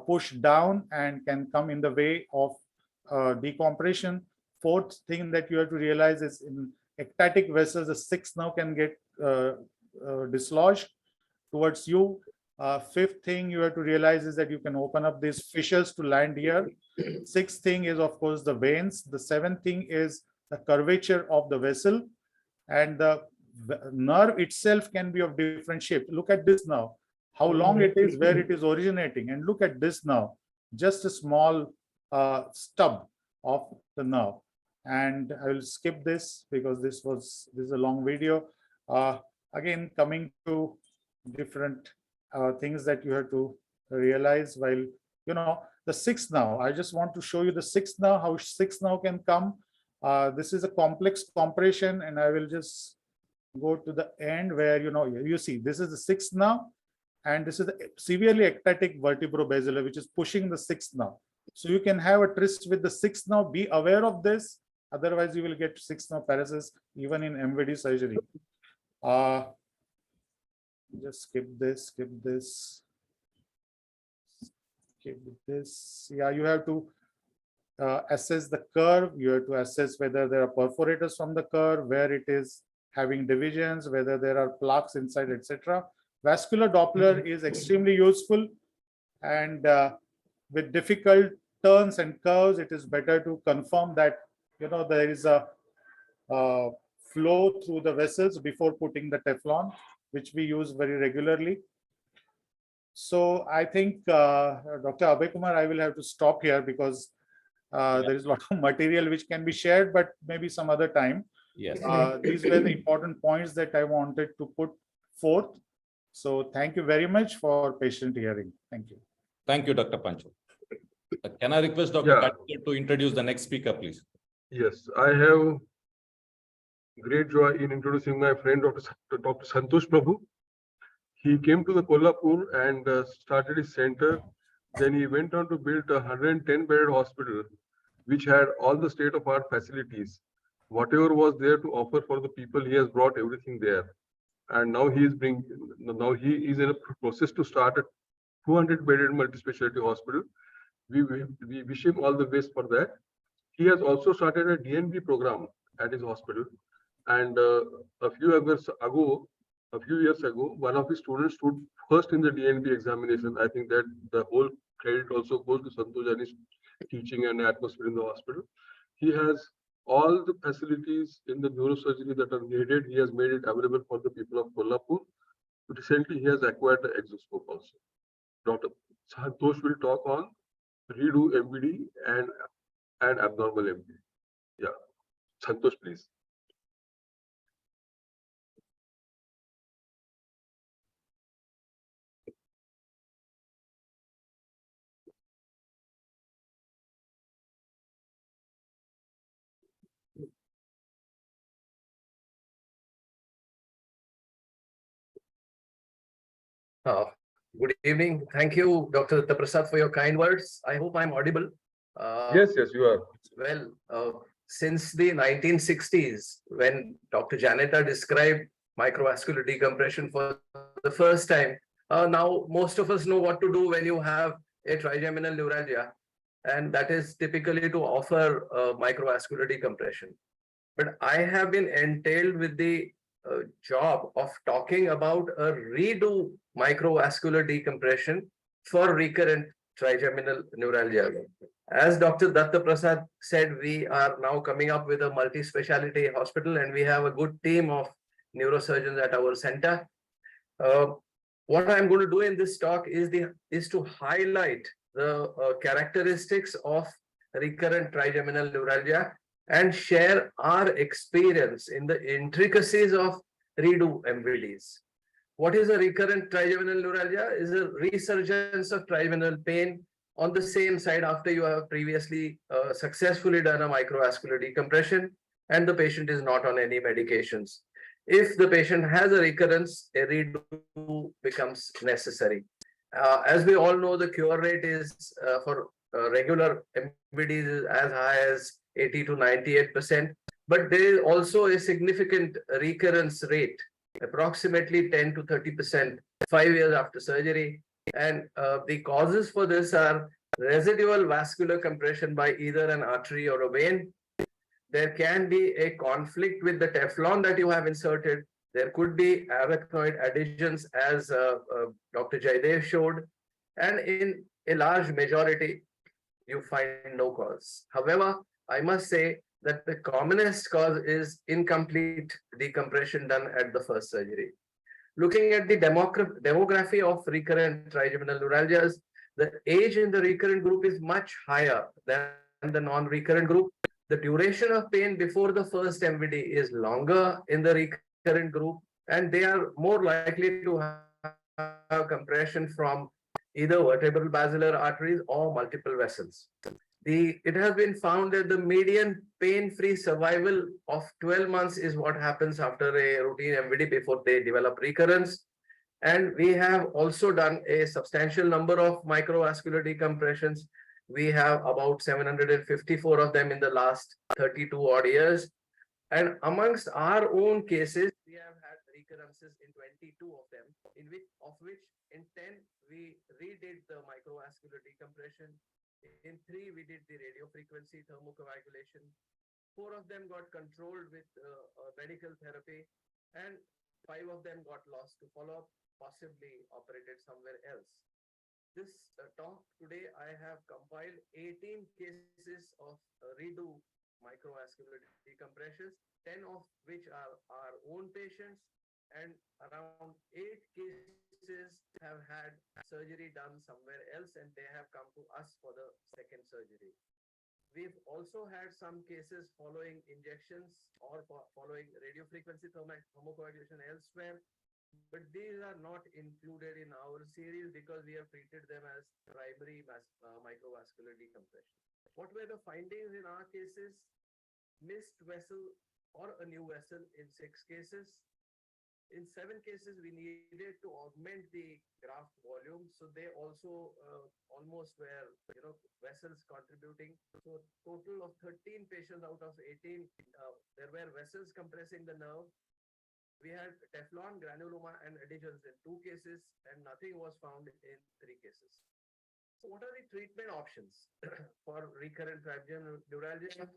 pushed down and can come in the way of decompression. Fourth thing that you have to realize is in ectatic vessels, the sixth nerve can get dislodged towards you. Fifth thing you have to realize is that you can open up these fissures to land here. Sixth thing is, of course, the veins. The seventh thing is the curvature of the vessel, and the nerve itself can be of different shape. Look at this now, how long it is, where it is originating, and look at this now, just a small stub of the nerve. And I will skip this because this is a long video. Again, coming to different things that you have to realize while, the sixth nerve. I just want to show you the sixth nerve, how sixth nerve can come. This is a complex compression, and I will just go to the end where, you see, this is the sixth nerve, and this is the severely ectatic vertebrobasilar, which is pushing the sixth nerve. So you can have a tryst with the sixth nerve. Be aware of this. Otherwise, you will get sixth nerve paralysis even in MVD surgery. Just skip this. Yeah, you have to assess the curve. You have to assess whether there are perforators from the curve, where it is having divisions, whether there are plaques inside, etc. Vascular Doppler is extremely useful, and with difficult turns and curves, it is better to confirm that there is a flow through the vessels before putting the Teflon, which we use very regularly. So I think, Dr. Abhay Kumar, I will have to stop here because there is a lot of material which can be shared, but maybe some other time. Yes. These were the important points that I wanted to put forth. So thank you very much for patient hearing. Thank you. Thank you, Dr. Pancho. Can I request Dr. Katkar to introduce the next speaker, please? Yes, I have great joy in introducing my friend, Dr. Santosh Prabhu. He came to the Kolhapur and started his center. Then he went on to build a 110-bedded hospital, which had all the state-of-art facilities. Whatever was there to offer for the people, he has brought everything there. And now he is in a process to start a 200-bedded multi-specialty hospital. We wish him all the best for that. He has also started a DNB program at his hospital. And a few years ago, one of his students stood first in the DNB examination. I think that the whole credit also goes to Santosh and his teaching and atmosphere in the hospital. He has all the facilities in the neurosurgery that are needed. He has made it available for the people of Kolhapur. Recently, he has acquired the exoscope also. Dr. Santosh will talk on redo MVD and abnormal MVD. Yeah, Santosh, please. Good evening. Thank you, Dr. Datta Prasad, for your kind words. I hope I'm audible. Yes, you are. Well, since the 1960s, when Dr. Janetta described microvascular decompression for the first time, now most of us know what to do when you have a trigeminal neuralgia, and that is typically to offer microvascular decompression. But I have been entailed with the job of talking about a redo microvascular decompression for recurrent trigeminal neuralgia. As Dr. Datta Prasad said, we are now coming up with a multi-speciality hospital, and we have a good team of neurosurgeons at our center. What I'm going to do in this talk is to highlight the characteristics of recurrent trigeminal neuralgia and share our experience in the intricacies of redo MVDs. What is a recurrent trigeminal neuralgia? Is a resurgence of trigeminal pain on the same side after you have previously successfully done a microvascular decompression and the patient is not on any medications. If the patient has a recurrence, a redo becomes necessary. As we all know, the cure rate is for regular MVDs is as high as 80 to 98%. but there is also a significant recurrence rate, approximately 10 to 30%, 5 years after surgery. And the causes for this are residual vascular compression by either an artery or a vein. There can be a conflict with the Teflon that you have inserted. There could be arachnoid adhesions, as Dr. Jaidev showed. And in a large majority, you find no cause. However, I must say that the commonest cause is incomplete decompression done at the first surgery. Looking at the demography of recurrent trigeminal neuralgias, the age in the recurrent group is much higher than the non-recurrent group. The duration of pain before the first MVD is longer in the recurrent group, and they are more likely to have compression from either vertebral basilar arteries or multiple vessels. It has been found that the median pain-free survival of 12 months is what happens after a routine MVD before they develop recurrence. And we have also done a substantial number of microvascular decompressions. We have about 754 of them in the last 32 odd years. And amongst our own cases, we have had recurrences in 22 of them, of which in 10, we redid the microvascular decompression. In 3, we did the radiofrequency thermocoagulation. 4 of them got controlled with medical therapy, and 5 of them got lost to follow-up, possibly operated somewhere else. This talk today, I have compiled 18 cases of redo microvascular decompressions, 10 of which are our own patients, and around 8 cases have had surgery done somewhere else, and they have come to us for the second surgery. We've also had some cases following injections or following radiofrequency thermocoagulation elsewhere, but these are not included in our series because we have treated them as primary microvascular decompression. What were the findings in our cases? Missed vessel or a new vessel in 6 cases. In 7 cases, we needed to augment the graft volume, so they also almost were, vessels contributing. So total of 13 patients out of 18, there were vessels compressing the nerve. We had Teflon, granuloma, and adhesions in 2 cases, and nothing was found in 3 cases. So what are the treatment options for recurrent trigeminal neuralgia?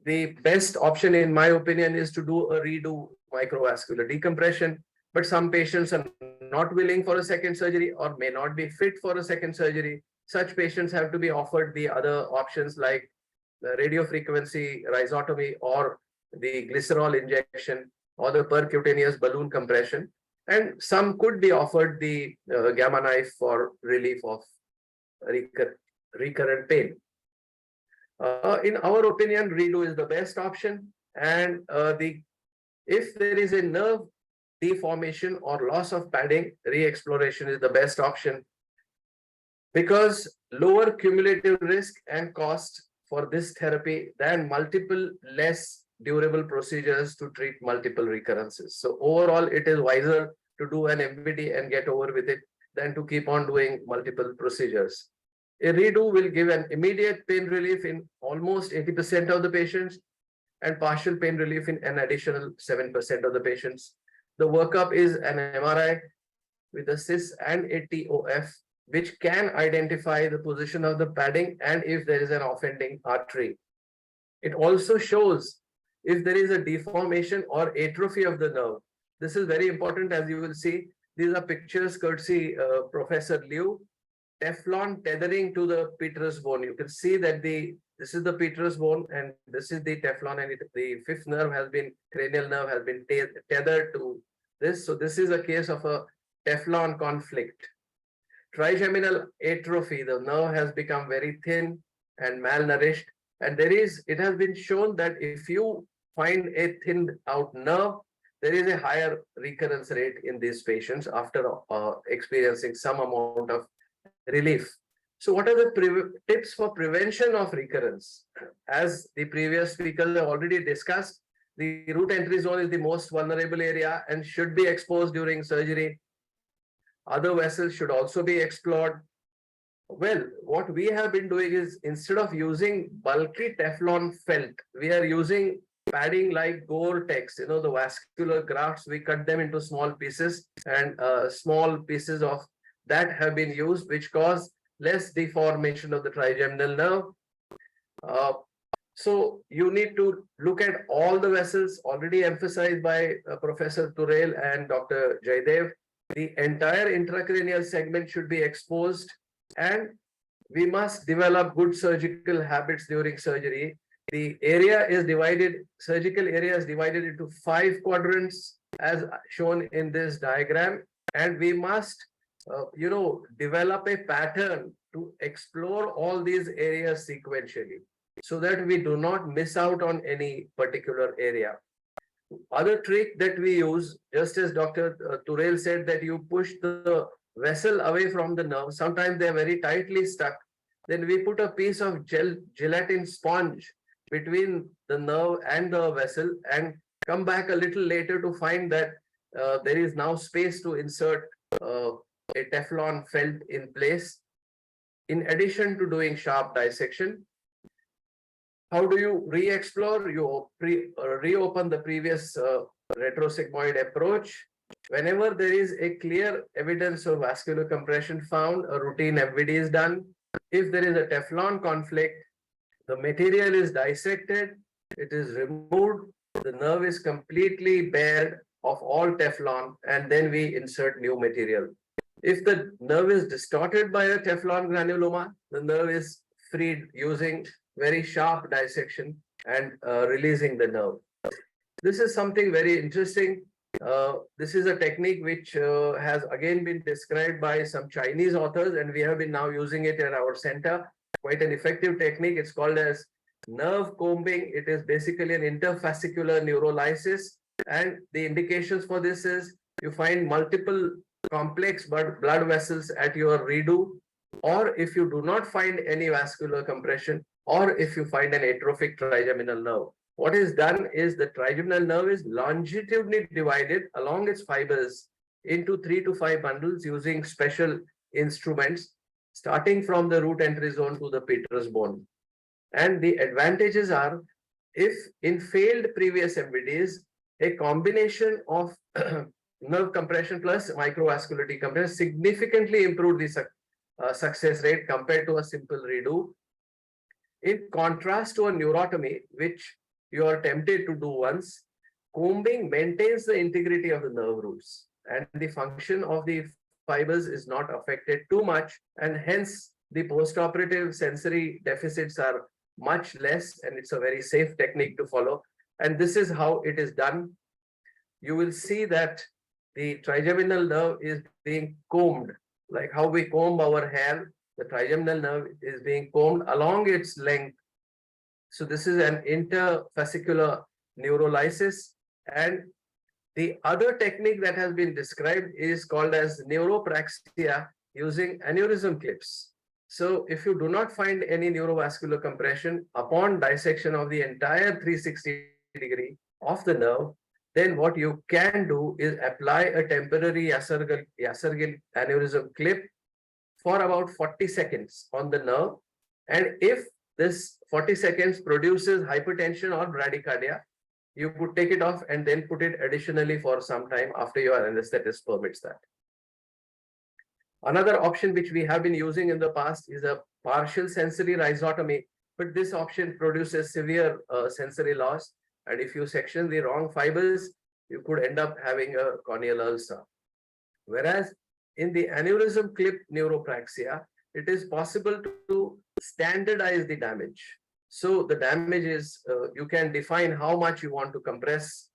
The best option, in my opinion, is to do a redo microvascular decompression, but some patients are not willing for a second surgery or may not be fit for a second surgery. Such patients have to be offered the other options like the radiofrequency rhizotomy or the glycerol injection or the percutaneous balloon compression. And some could be offered the gamma knife for relief of recurrent pain. In our opinion, redo is the best option, and if there is a nerve deformation or loss of padding, re-exploration is the best option because lower cumulative risk and cost for this therapy than multiple less durable procedures to treat multiple recurrences. So overall, it is wiser to do an MVD and get over with it than to keep on doing multiple procedures. A redo will give an immediate pain relief in almost 80% of the patients and partial pain relief in an additional 7% of the patients. The workup is an MRI with a CIS and a TOF, which can identify the position of the padding and if there is an offending artery. It also shows if there is a deformation or atrophy of the nerve. This is very important, as you will see. These are pictures courtesy Professor Liu. Teflon tethering to the petrous bone. You can see that this is the petrous bone and this is the Teflon, and the fifth nerve has been, cranial nerve has been tethered to this. So this is a case of a Teflon conflict. Trigeminal atrophy, the nerve has become very thin and malnourished, and it has been shown that if you find a thinned out nerve, there is a higher recurrence rate in these patients after experiencing some amount of relief. So what are the tips for prevention of recurrence? As the previous speakers have already discussed, the root entry zone is the most vulnerable area and should be exposed during surgery. Other vessels should also be explored. Well, what we have been doing is, instead of using bulky Teflon felt, we are using padding like Gore-Tex, you know, the vascular grafts, we cut them into small pieces, and small pieces of that have been used, which cause less deformation of the trigeminal nerve. So you need to look at all the vessels already emphasized by Professor Turel and Dr. Jaydev. The entire intracranial segment should be exposed, and we must develop good surgical habits during surgery. The area is divided, surgical area is divided into 5 quadrants as shown in this diagram, and we must develop a pattern to explore all these areas sequentially, so that we do not miss out on any particular area. Other trick that we use, just as Dr. Turel said, that you push the vessel away from the nerve. Sometimes they're very tightly stuck. Then we put a piece of gelatin sponge between the nerve and the vessel and come back a little later to find that there is now space to insert a Teflon felt in place. In addition to doing sharp dissection, how do you re-explore? You reopen the previous retrosigmoid approach. Whenever there is a clear evidence of vascular compression found, a routine MVD is done. If there is a Teflon conflict, the material is dissected, it is removed, the nerve is completely bared of all Teflon, and then we insert new material. If the nerve is distorted by a Teflon granuloma, the nerve is freed using very sharp dissection and releasing the nerve. This is something very interesting. This is a technique which has again been described by some Chinese authors, and we have been now using it at our center. Quite an effective technique. It's called as nerve combing. It is basically an interfascicular neurolysis, and the indications for this is you find multiple complex blood vessels at your redo, or if you do not find any vascular compression, or if you find an atrophic trigeminal nerve. What is done is the trigeminal nerve is longitudinally divided along its fibers into 3 to 5 bundles using special instruments, starting from the root entry zone to the Peter's bone. And the advantages are, if in failed previous MVDs, a combination of nerve compression plus microvascular decompression significantly improved the success rate compared to a simple redo. In contrast to a neurotomy, which you are tempted to do once, combing maintains the integrity of the nerve roots, and the function of the fibers is not affected too much, and hence the postoperative sensory deficits are much less, and it's a very safe technique to follow. And this is how it is done. You will see that the trigeminal nerve is being combed, like how we comb our hair. The trigeminal nerve is being combed along its length. So this is an interfascicular neurolysis. And the other technique that has been described is called as neuropraxia using aneurysm clips. So if you do not find any neurovascular compression upon dissection of the entire 360-degree of the nerve, then what you can do is apply a temporary Yassergil aneurysm clip for about 40 seconds on the nerve. And if this 40 seconds produces hypertension or bradycardia, you could take it off and then put it additionally for some time after your anesthetist permits that. Another option which we have been using in the past is a partial sensory rhizotomy, but this option produces severe sensory loss. And if you section the wrong fibers, you could end up having a corneal ulcer. Whereas in the aneurysm clip neuropraxia, it is possible to standardize the damage. So the damage is, you can define how much you want to compress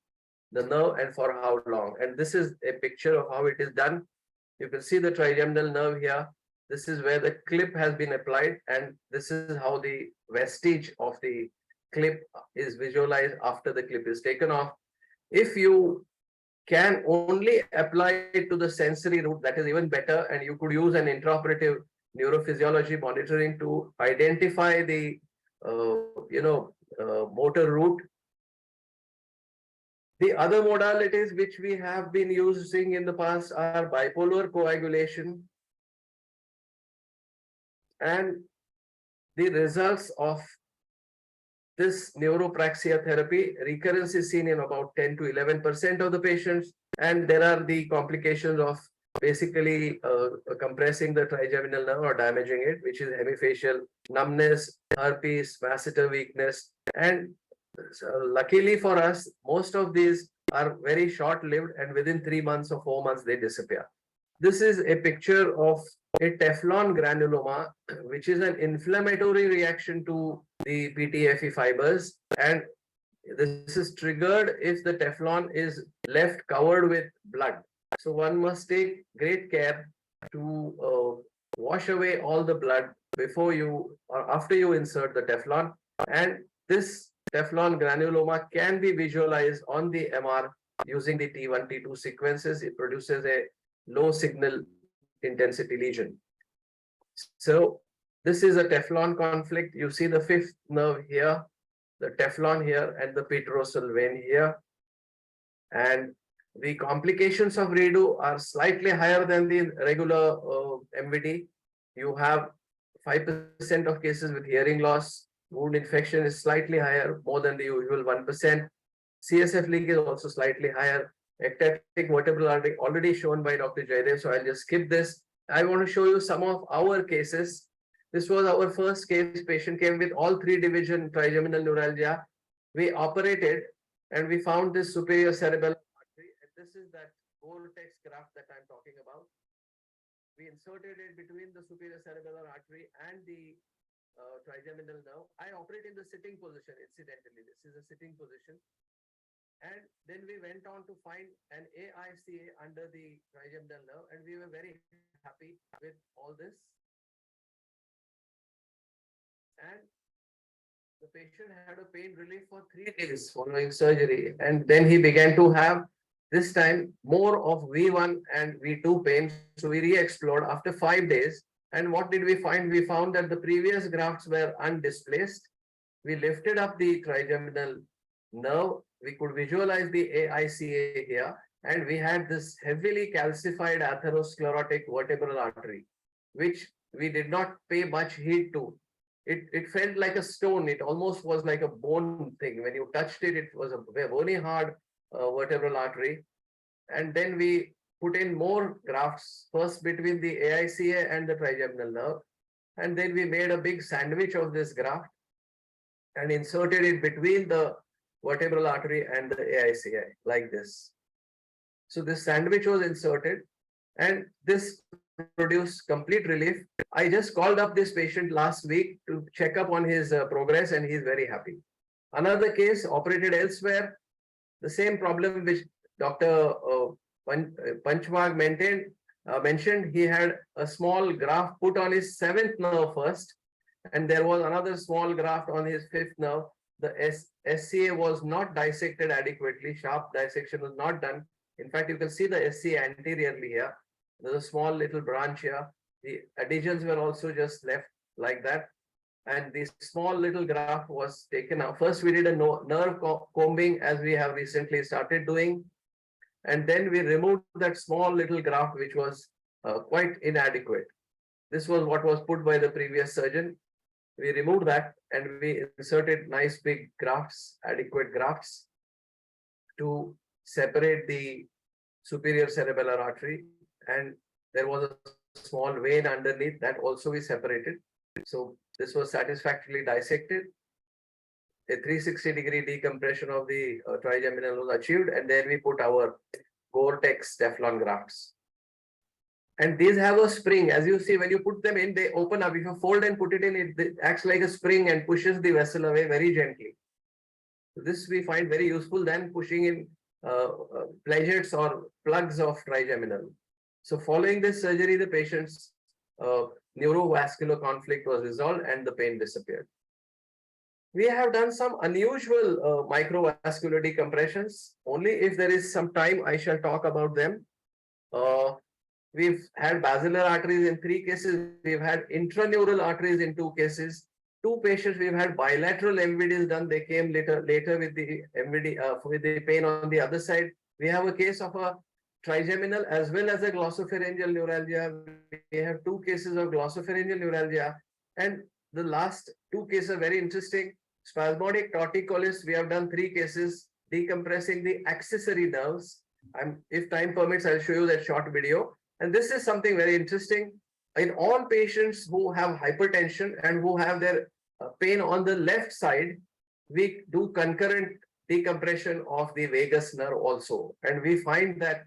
the nerve and for how long. And this is a picture of how it is done. You can see the trigeminal nerve here. This is where the clip has been applied, and this is how the vestige of the clip is visualized after the clip is taken off. If you can only apply it to the sensory root, that is even better, and you could use an intraoperative neurophysiology monitoring to identify the motor root. The other modalities which we have been using in the past are bipolar coagulation, and the results of this neuropraxia therapy, recurrence is seen in about 10 to 11% of the patients. And there are the complications of basically compressing the trigeminal nerve or damaging it, which is hemifacial numbness, herpes, masseter weakness. And luckily for us, most of these are very short-lived, and within 3 months or 4 months, they disappear. This is a picture of a Teflon granuloma, which is an inflammatory reaction to the PTFE fibers. And this is triggered if the Teflon is left covered with blood. So one must take great care to wash away all the blood before you or after you insert the Teflon. And this Teflon granuloma can be visualized on the MR using the T1, T2 sequences. It produces a low signal intensity lesion. So this is a Teflon conflict. You see the fifth nerve here, the Teflon here, and the peterosal vein here. And the complications of redo are slightly higher than the regular MVD. You have 5% of cases with hearing loss. Wound infection is slightly higher, more than the usual 1%. CSF leak is also slightly higher. Ectatic vertebral artery already shown by Dr. Jaidev, so I'll just skip this. I want to show you some of our cases. This was our first case. Patient came with all 3 division trigeminal neuralgia. We operated and we found this superior cerebellar artery. And this is that vortex graft that I'm talking about. We inserted it between the superior cerebellar artery and the trigeminal nerve. I operate in the sitting position, incidentally. This is a sitting position. And then we went on to find an AICA under the trigeminal nerve, and we were very happy with all this. And the patient had a pain relief for 3 days following surgery. And then he began to have, this time, more of V1 and V2 pain. So we re-explored after 5 days. And what did we find? We found that the previous grafts were undisplaced. We lifted up the trigeminal nerve. We could visualize the AICA here. And we had this heavily calcified atherosclerotic vertebral artery, which we did not pay much heed to. It felt like a stone. It almost was like a bone thing. When you touched it, it was a bony hard vertebral artery. And then we put in more grafts, first between the AICA and the trigeminal nerve. And then we made a big sandwich of this graft and inserted it between the vertebral artery and the AICA like this. So this sandwich was inserted and this produced complete relief. I just called up this patient last week to check up on his progress, and he's very happy. Another case operated elsewhere, the same problem which Dr. Panchwag mentioned. He had a small graft put on his 7th nerve first, and there was another small graft on his 5th nerve. The SCA was not dissected adequately. Sharp dissection was not done. In fact, you can see the SCA anteriorly here. There's a small little branch here. The adhesions were also just left like that. And this small little graft was taken out. First, we did a nerve combing, as we have recently started doing. And then we removed that small little graft, which was quite inadequate. This was what was put by the previous surgeon. We removed that and we inserted nice big grafts, adequate grafts, to separate the superior cerebellar artery. And there was a small vein underneath that also we separated. So this was satisfactorily dissected. A 360-degree decompression of the trigeminal was achieved, and then we put our Gore-Tex Teflon grafts. And these have a spring. As you see, when you put them in, they open up. If you fold and put it in, it acts like a spring and pushes the vessel away very gently. So this we find very useful than pushing in pledgets or plugs of trigeminal. So following this surgery, the patient's neurovascular conflict was resolved and the pain disappeared. We have done some unusual microvascular decompressions. Only if there is some time, I shall talk about them. We've had basilar arteries in 3 cases. We've had intraneural arteries in 2 cases. 2 patients, we've had bilateral MVDs done. They came later with the MVD, with the pain on the other side. We have a case of a trigeminal as well as a glossopharyngeal neuralgia. We have 2 cases of glossopharyngeal neuralgia. And the last 2 cases are very interesting. spasmodic torticollis, we have done 3 cases, decompressing the accessory nerves. If time permits, I'll show you that short video. And this is something very interesting. In all patients who have hypertension and who have their pain on the left side, we do concurrent decompression of the vagus nerve also. And we find that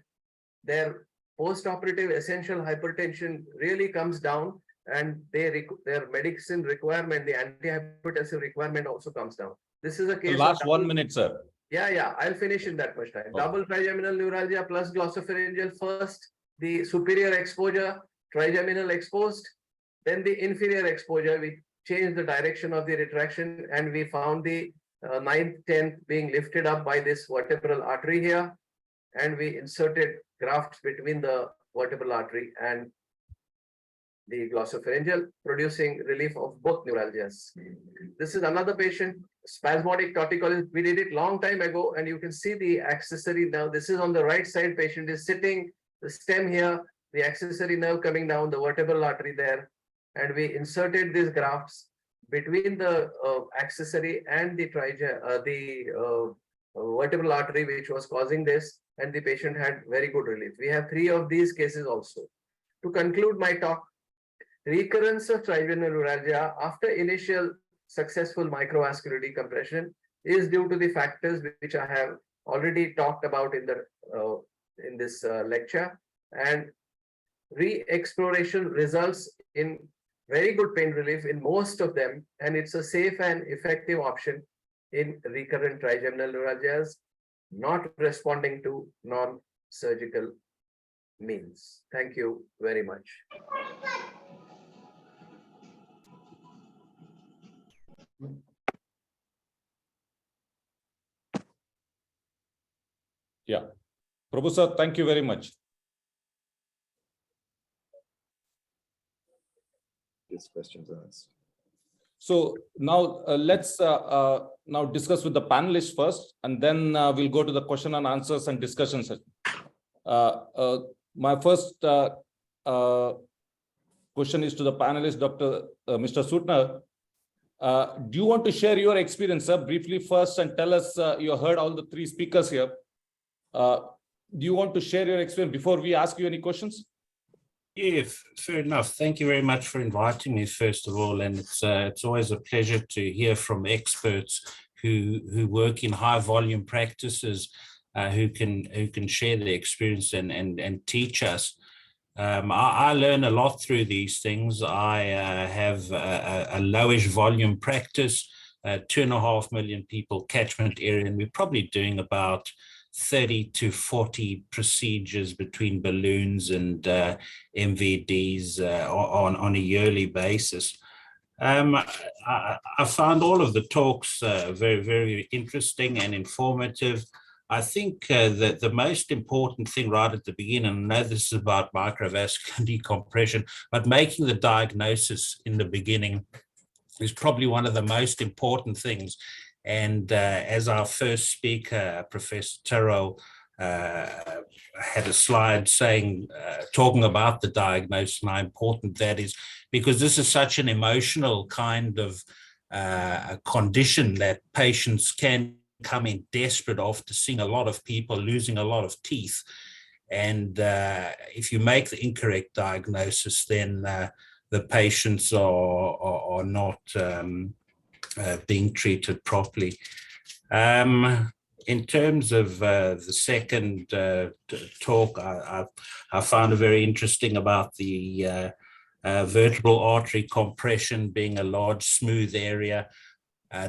their post-operative essential hypertension really comes down, and their medicine requirement, the antihypertensive requirement also comes down. This is a case. Last 1 minute, sir. Yeah, I'll finish in that much time. Okay. Double trigeminal neuralgia plus glossopharyngeal first, the superior exposure, trigeminal exposed, then the inferior exposure. We changed the direction of the retraction and we found the 9th, 10th being lifted up by this vertebral artery here. And we inserted grafts between the vertebral artery and the glossopharyngeal, producing relief of both neuralgias. This is another patient, spasmodic torticollis. We did it long time ago, and you can see the accessory nerve. This is on the right side. Patient is sitting, the stem here, the accessory nerve coming down, the vertebral artery there, and we inserted these grafts between the accessory and the vertebral artery, which was causing this, and the patient had very good relief. We have 3 of these cases also. To conclude my talk, recurrence of trigeminal neuralgia after initial successful microvascular decompression is due to the factors which I have already talked about in this lecture, and re-exploration results in very good pain relief in most of them, and it's a safe and effective option in recurrent trigeminal neuralgias not responding to non-surgical means. Thank you very much. Yeah. Prabhu sir, thank you very much. These questions are asked. So now let's now discuss with the panelists first, and then we'll go to the question and answers and discussion session. My first question is to the panelist, Mr. Sutner. Do you want to share your experience, sir, briefly first, and tell us, you heard all the 3 speakers here. Do you want to share your experience before we ask you any questions? Yeah, fair enough. Thank you very much for inviting me, first of all. And it's always a pleasure to hear from experts who work in high volume practices, who can share their experience and teach us. I learn a lot through these things. I have a lowish volume practice, 2.5 million people catchment area, and we're probably doing about 30 to 40 procedures between balloons and MVDs on a yearly basis. I found all of the talks very, very interesting and informative. I think that the most important thing right at the beginning, and I know this is about microvascular decompression, but making the diagnosis in the beginning is probably one of the most important things. And as our first speaker, Professor Terrell, had a slide saying, talking about the diagnosis and how important that is, because this is such an emotional kind of condition that patients can come in desperate after seeing a lot of people losing a lot of teeth. And if you make the incorrect diagnosis, then the patients are not being treated properly. In terms of the second talk, I found it very interesting about the vertebral artery compression being a large smooth area,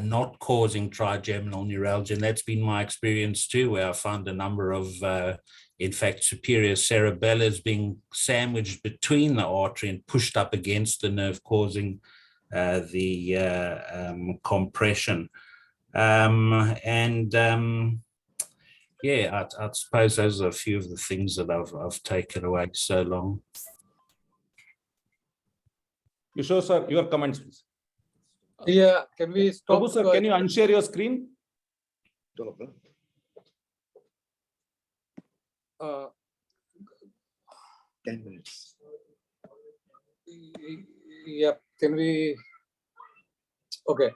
not causing trigeminal neuralgia. And that's been my experience too, where I found a number of, in fact, superior cerebellas being sandwiched between the artery and pushed up against the nerve, causing the compression. Yeah, I suppose those are a few of the things that I've taken away so long. You sure, sir? Your comments, please. Yeah, can we stop? Prabhu, sir, can you unshare your screen? 10 minutes. Yeah, can we? Okay.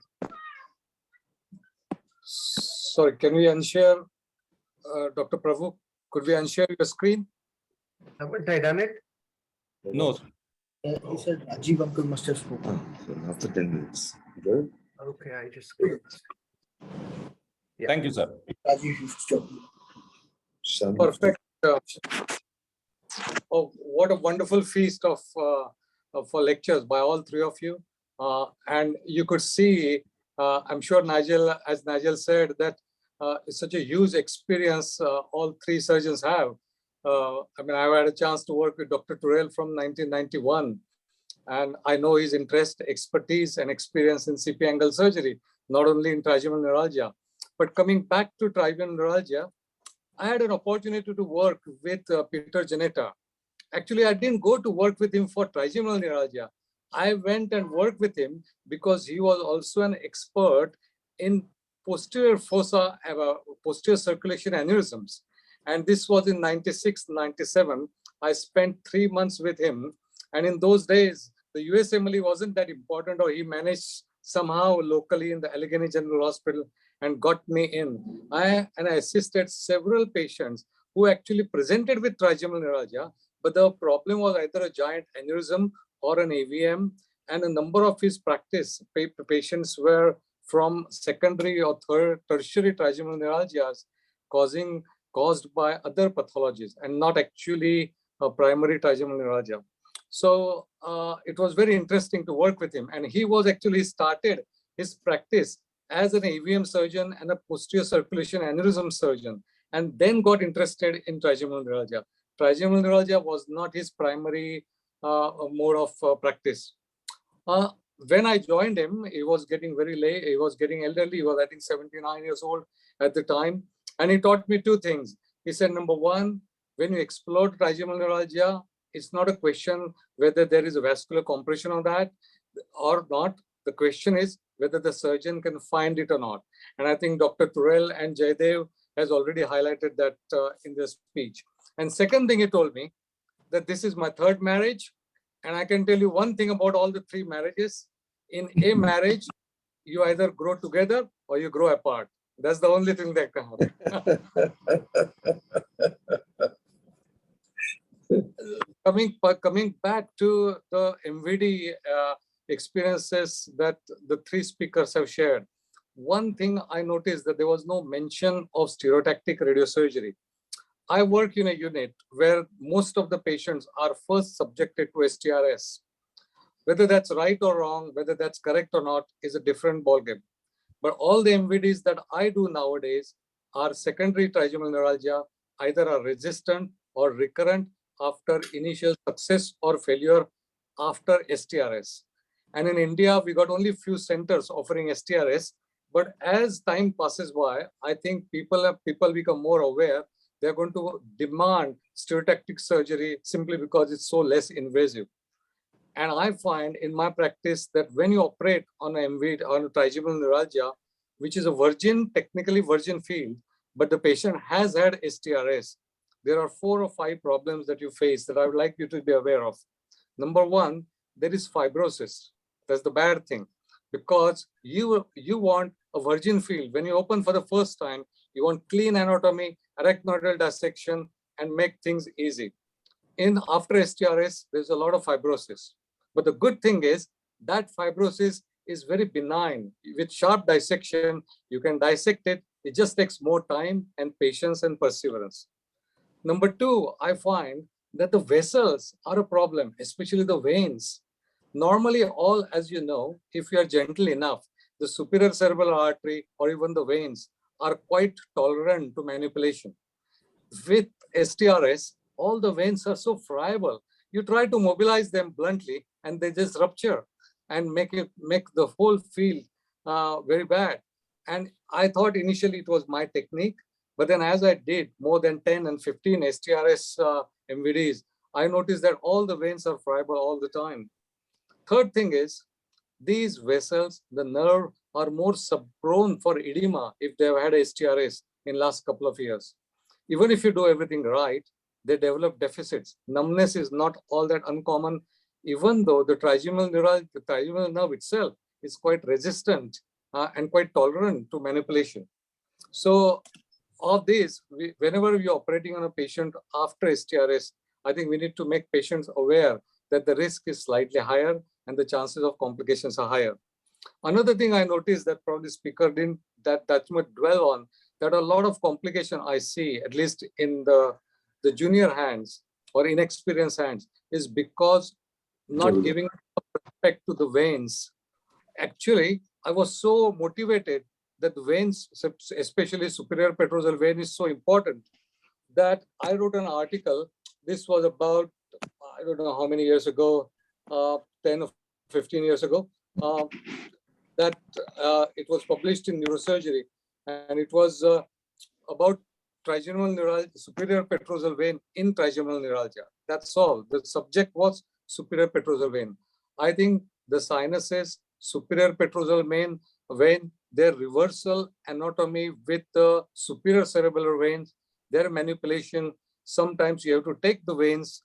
Sorry, can we unshare, Dr. Prabhu? Could we unshare your screen? Haven't I done it? No, He said Rajiv uncle must have spoken. So after 10 minutes. Good. Okay, I just. thank you, sir. Rajiv, you should stop. Some- Perfect. Oh, what a wonderful feast of for lectures by all three of you. And you could see, I'm sure Nigel, as Nigel said, that it's such a huge experience all three surgeons have. I mean, I've had a chance to work with Dr. Turrell from 1991, and I know his interest, expertise, and experience in CP angle surgery, not only in trigeminal neuralgia. But coming back to trigeminal neuralgia, I had an opportunity to work with Peter Janetta. Actually, I didn't go to work with him for trigeminal neuralgia. I went and worked with him because he was also an expert in posterior fossa, posterior circulation aneurysms. And this was in 96, 97. I spent 3 months with him. And in those days, the USMLE wasn't that important, or he managed somehow locally in the Allegheny General Hospital and got me in. I assisted several patients who actually presented with trigeminal neuralgia, but the problem was either a giant aneurysm or an AVM, and a number of his practice patients were from secondary or tertiary trigeminal neuralgias caused by other pathologies and not actually primary trigeminal neuralgia. So it was very interesting to work with him, and he was actually started his practice as an AVM surgeon and a posterior circulation aneurysm surgeon, and then got interested in trigeminal neuralgia. Trigeminal neuralgia was not his primary mode of practice. When I joined him, he was getting very late. He was getting elderly. He was, I think, 79 years old at the time. And he taught me two things. He said, number one, when you explore trigeminal neuralgia, it's not a question whether there is a vascular compression on that or not. The question is whether the surgeon can find it or not. And I think Dr. Turrell and Jaydev has already highlighted that in their speech. And second thing he told me, that this is my third marriage. And I can tell you one thing about all the three marriages. In a marriage, you either grow together or you grow apart. That's the only thing that can happen. Coming back to the MVD experiences that the three speakers have shared, one thing I noticed that there was no mention of stereotactic radiosurgery. I work in a unit where most of the patients are first subjected to STRS. Whether that's right or wrong, whether that's correct or not, is a different ballgame. But all the MVDs that I do nowadays are secondary trigeminal neuralgia, either are resistant or recurrent after initial success or failure after STRS. And in India, we got only few centers offering STRS. But as time passes by, I think people become more aware. They're going to demand stereotactic surgery simply because it's so less invasive. And I find in my practice that when you operate on an MVD, on a trigeminal neuralgia, which is a technically virgin field, but the patient has had STRS, there are 4 or 5 problems that you face that I would like you to be aware of. Number one, there is fibrosis. That's the bad thing, because you want a virgin field. When you open for the first time, you want clean anatomy, arachnoidal dissection, and make things easy. After STRS, there's a lot of fibrosis. But the good thing is that fibrosis is very benign. With sharp dissection, you can dissect it. It just takes more time and patience and perseverance. Number two, I find that the vessels are a problem, especially the veins. Normally, as you know, if you are gentle enough, the superior cerebral artery or even the veins are quite tolerant to manipulation. With STRS, all the veins are so friable. You try to mobilize them bluntly and they just rupture and make the whole field very bad. And I thought initially it was my technique, but then as I did more than 10 and 15 STRS MVDs, I noticed that all the veins are friable all the time. Third thing is, these vessels, the nerve, are more prone for edema if they have had STRS in last couple of years. Even if you do everything right, they develop deficits. Numbness is not all that uncommon, even though the trigeminal nerve itself is quite resistant and quite tolerant to manipulation. So of this, whenever we are operating on a patient after STRS, I think we need to make patients aware that the risk is slightly higher and the chances of complications are higher. Another thing I noticed that probably speaker didn't that much dwell on, that a lot of complication I see, at least in the junior hands or inexperienced hands, is because not giving respect to the veins. Actually, I was so motivated that the veins, especially superior petrosal vein, is so important that I wrote an article. This was about, I don't know how many years ago, 10 or 15 years ago, that it was published in Neurosurgery, and it was about trigeminal neuralgia, superior petrosal vein in trigeminal neuralgia. That's all. The subject was superior petrosal vein. I think the sinuses, superior petrosal vein, their reversal anatomy with the superior cerebellar veins, their manipulation, sometimes you have to take the veins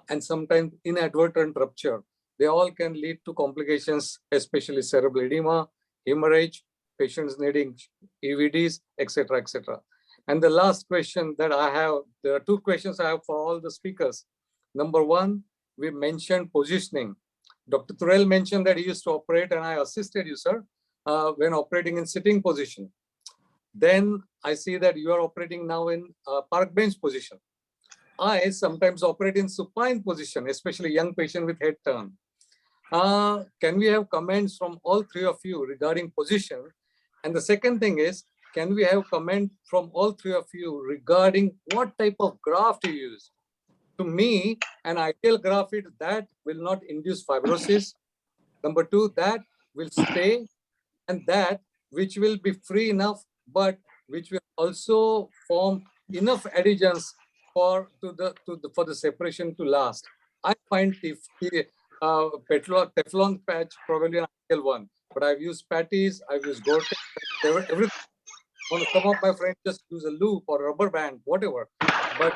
and sometimes inadvertent rupture. They all can lead to complications, especially cerebral edema, hemorrhage, patients needing EVDs, etc., etc. And the last question that I have, there are two questions I have for all the speakers. Number one, we mentioned positioning. Dr. Turel mentioned that he used to operate, and I assisted you, sir, when operating in sitting position. Then I see that you are operating now in park bench position. I sometimes operate in supine position, especially young patient with head turn. Can we have comments from all three of you regarding position? And the second thing is, can we have comment from all three of you regarding what type of graft you use? To me, an ideal graft is that will not induce fibrosis. Number two, that will stay, and that which will be free enough, but which will also form enough adhesions for the separation to last. I find Teflon patch probably an ideal one, but I've used patties, I've used Gore-Tex, everything. Some of my friends just use a loop or a rubber band, whatever. But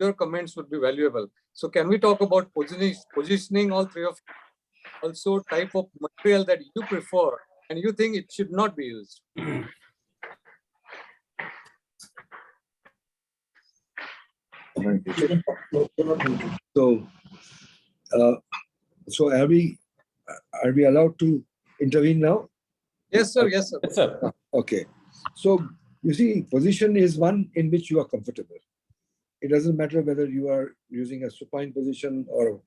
your comments would be valuable. So can we talk about positioning, all three of you? Also type of material that you prefer and you think it should not be used? So are we allowed to intervene now? Yes, sir. Yes, sir. Yes, sir. Okay. So you see, position is one in which you are comfortable. It doesn't matter whether you are using a supine position or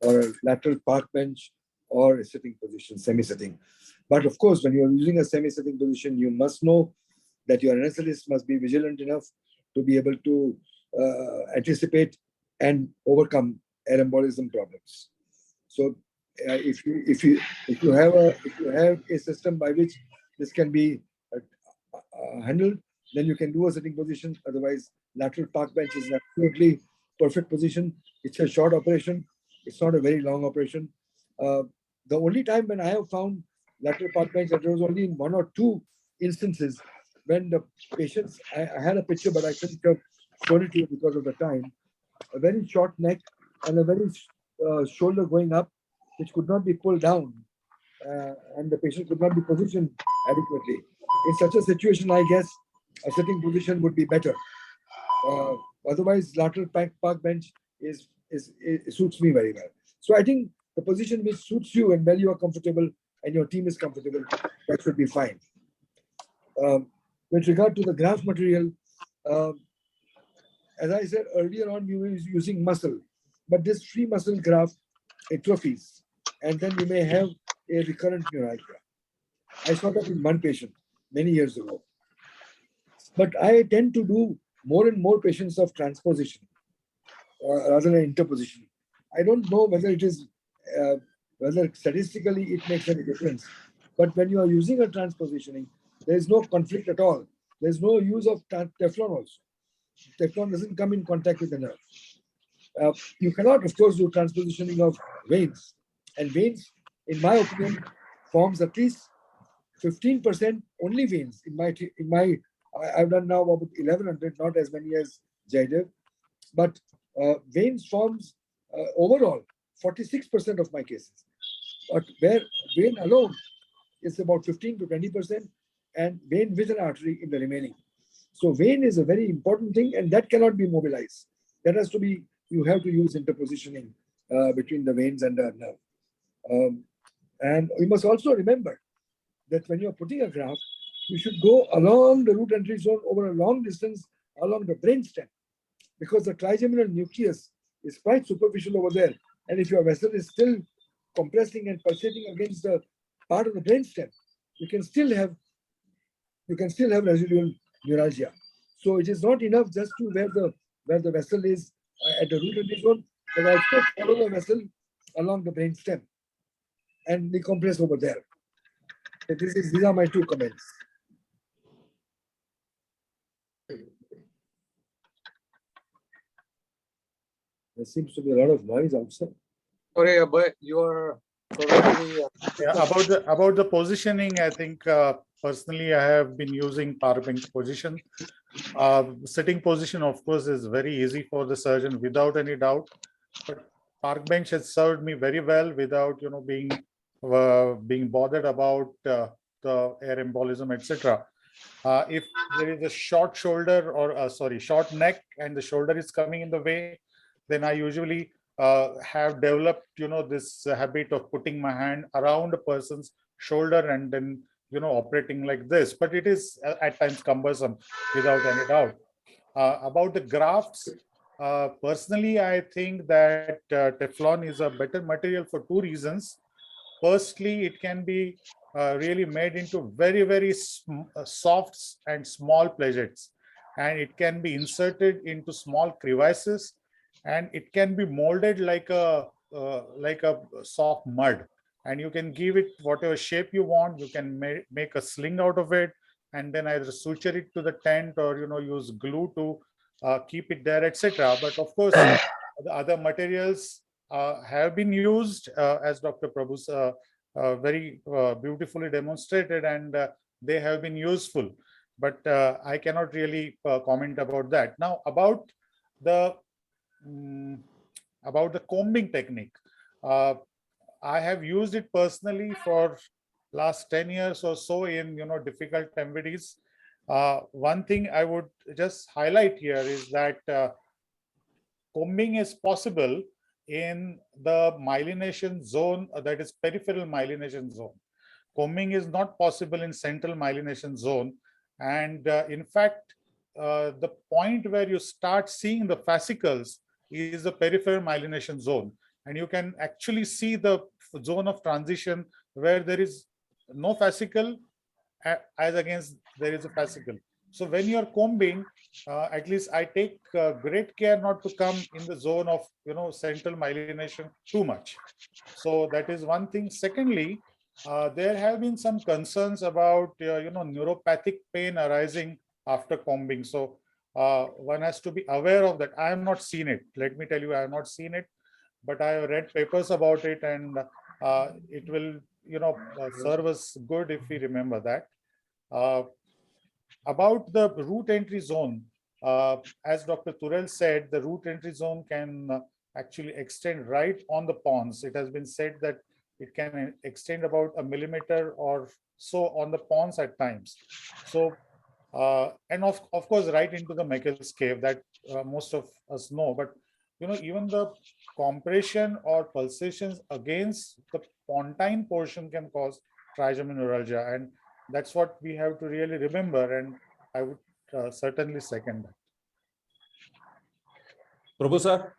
a lateral park bench or a sitting position, semi-sitting. But of course, when you are using a semi-sitting position, you must know that your anesthetist must be vigilant enough to be able to anticipate and overcome air embolism problems. So if you have a system by which this can be handled, then you can do a sitting position. Otherwise, lateral park bench is an absolutely perfect position. It's a short operation. It's not a very long operation. The only time when I have found lateral park bench, that there was only in one or two instances when the patients, I had a picture, but I couldn't have shown it to you because of the time, a very short neck and a very shoulder going up, which could not be pulled down, and the patient could not be positioned adequately. In such a situation, I guess a sitting position would be better. Otherwise, lateral park bench suits me very well. So I think the position which suits you and where you are comfortable and your team is comfortable, that should be fine. With regard to the graft material, as I said earlier on, you were using muscle, but this free muscle graft atrophies, and then you may have a recurrent neuralgia. I saw that in one patient many years ago. But I tend to do more and more patients of transposition, rather than interposition. I don't know whether it is, whether statistically it makes any difference. But when you are using a transpositioning, there is no conflict at all. There's no use of Teflon also. Teflon doesn't come in contact with the nerve. You cannot, of course, do transpositioning of veins. And veins, in my opinion, forms at least 15% only veins. I've done now about 1100, not as many as Jaidev. But veins forms overall 46% of my cases. But where vein alone is about 15 to 20%, and vein with an artery in the remaining. So vein is a very important thing, and that cannot be mobilized. That has to be, you have to use interpositioning between the veins and the nerve. And we must also remember that when you're putting a graft, you should go along the root entry zone over a long distance along the brainstem, because the trigeminal nucleus is quite superficial over there. And if your vessel is still compressing and pulsating against the part of the brainstem, you can still have residual neuralgia. So it is not enough just to where the vessel is at the root entry zone, but also follow the vessel along the brainstem and decompress over there. So these are my 2 comments. There seems to be a lot of noise outside. Sorry, but you are probably. Yeah, about the positioning, I think personally I have been using park bench position. Sitting position, of course, is very easy for the surgeon without any doubt. But park bench has served me very well without being bothered about the air embolism, etc. If there is a short shoulder or short neck and the shoulder is coming in the way, then I usually have developed this habit of putting my hand around a person's shoulder and then operating like this. But it is at times cumbersome, without any doubt. About the grafts, personally I think that Teflon is a better material for 2 reasons. Firstly, it can be really made into very, very soft and small pledgets, and it can be inserted into small crevices, and it can be molded like a soft mud, and you can give it whatever shape you want. You can make a sling out of it, and then either suture it to the tent or use glue to keep it there, etc. But of course, the other materials have been used, as Dr. Prabhu very beautifully demonstrated, and they have been useful. But I cannot really comment about that. Now, about the combing technique, I have used it personally for last 10 years or so in difficult MVDs. One thing I would just highlight here is that combing is possible in the myelination zone, that is peripheral myelination zone. Combing is not possible in central myelination zone. And in fact, the point where you start seeing the fascicles is the peripheral myelination zone. And you can actually see the zone of transition where there is no fascicle as against there is a fascicle. So when you're combing, at least I take great care not to come in the zone of central myelination too much. So that is one thing. Secondly, there have been some concerns about neuropathic pain arising after combing. So one has to be aware of that. I have not seen it. Let me tell you, I have not seen it, but I have read papers about it, and it will serve us good if we remember that. About the root entry zone, as Dr. Turel said, the root entry zone can actually extend right on the pons. It has been said that it can extend about 1 millimeter or so on the pons at times. So, and of course, right into the Meckel's cave, that most of us know. But even the compression or pulsations against the pontine portion can cause trigeminal neuralgia, and that's what we have to really remember, and I would certainly second that. Prabhu sir?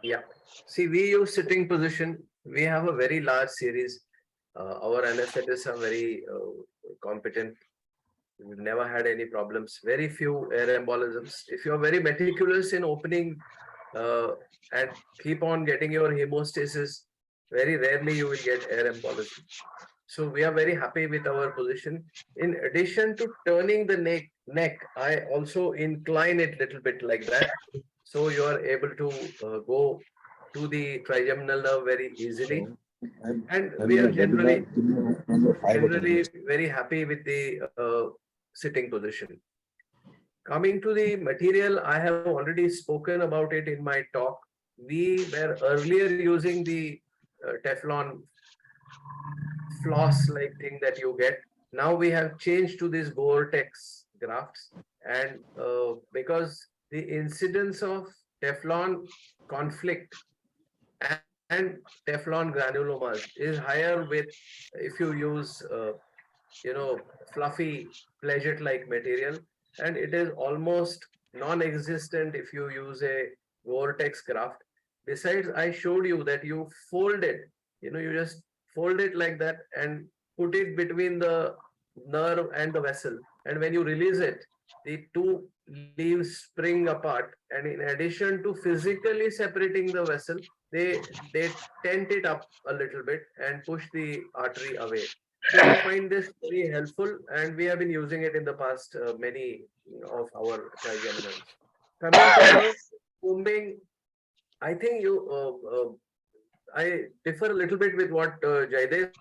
Yeah. See, we use sitting position. We have a very large series. Our anesthetists are very competent. We've never had any problems. Very few air embolisms. If you're very meticulous in opening and keep on getting your hemostasis, very rarely you will get air embolism. So we are very happy with our position. In addition to turning the neck, I also incline it a little bit like that. So you are able to go to the trigeminal nerve very easily. And we are generally very happy with the sitting position. Coming to the material, I have already spoken about it in my talk. We were earlier using the Teflon floss-like thing that you get. Now we have changed to these Gore-Tex grafts, and because the incidence of Teflon conflict and Teflon granulomas is higher with if you use fluffy pledget-like material, and it is almost non-existent if you use a Gore-Tex graft. Besides, I showed you that you fold it, you just fold it like that and put it between the nerve and the vessel. And when you release it, the two leaves spring apart. And in addition to physically separating the vessel, they tent it up a little bit and push the artery away. So we find this very helpful, and we have been using it in the past many of our trigeminals. Coming to the combing, I think I differ a little bit with what Jaidev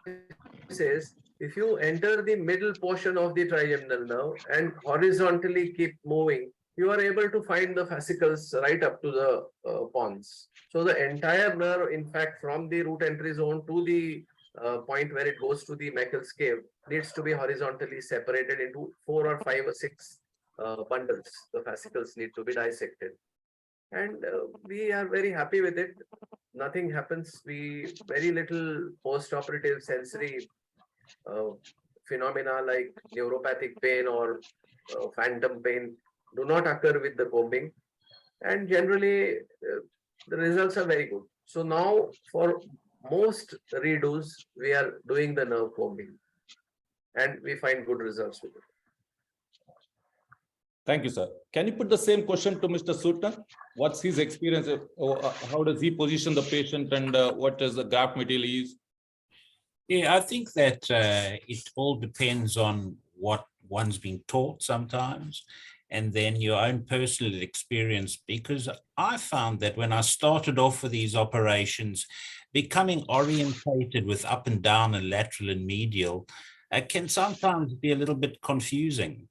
says. If you enter the middle portion of the trigeminal nerve and horizontally keep moving, you are able to find the fascicles right up to the pons. So the entire nerve, in fact, from the root entry zone to the point where it goes to the Meckel's cave, needs to be horizontally separated into 4 or 5 or 6 bundles. The fascicles need to be dissected. And we are very happy with it. Nothing happens. Very little post-operative sensory phenomena like neuropathic pain or phantom pain do not occur with the combing. And generally, the results are very good. So now for most redos, we are doing the nerve combing, and we find good results with it. Thank you, sir. Can you put the same question to Mr. Sutner? What's his experience? How does he position the patient, and what does the graft material use? Yeah, I think that it all depends on what one's been taught sometimes, and then your own personal experience, because I found that when I started off with these operations, becoming orientated with up and down and lateral and medial can sometimes be a little bit confusing.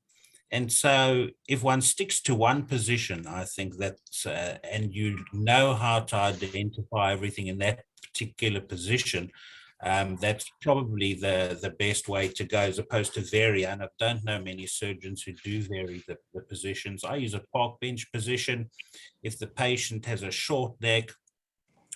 And so if one sticks to one position, I think that's, and you know how to identify everything in that particular position, that's probably the best way to go, as opposed to vary. And I don't know many surgeons who do vary the positions. I use a park bench position. If the patient has a short neck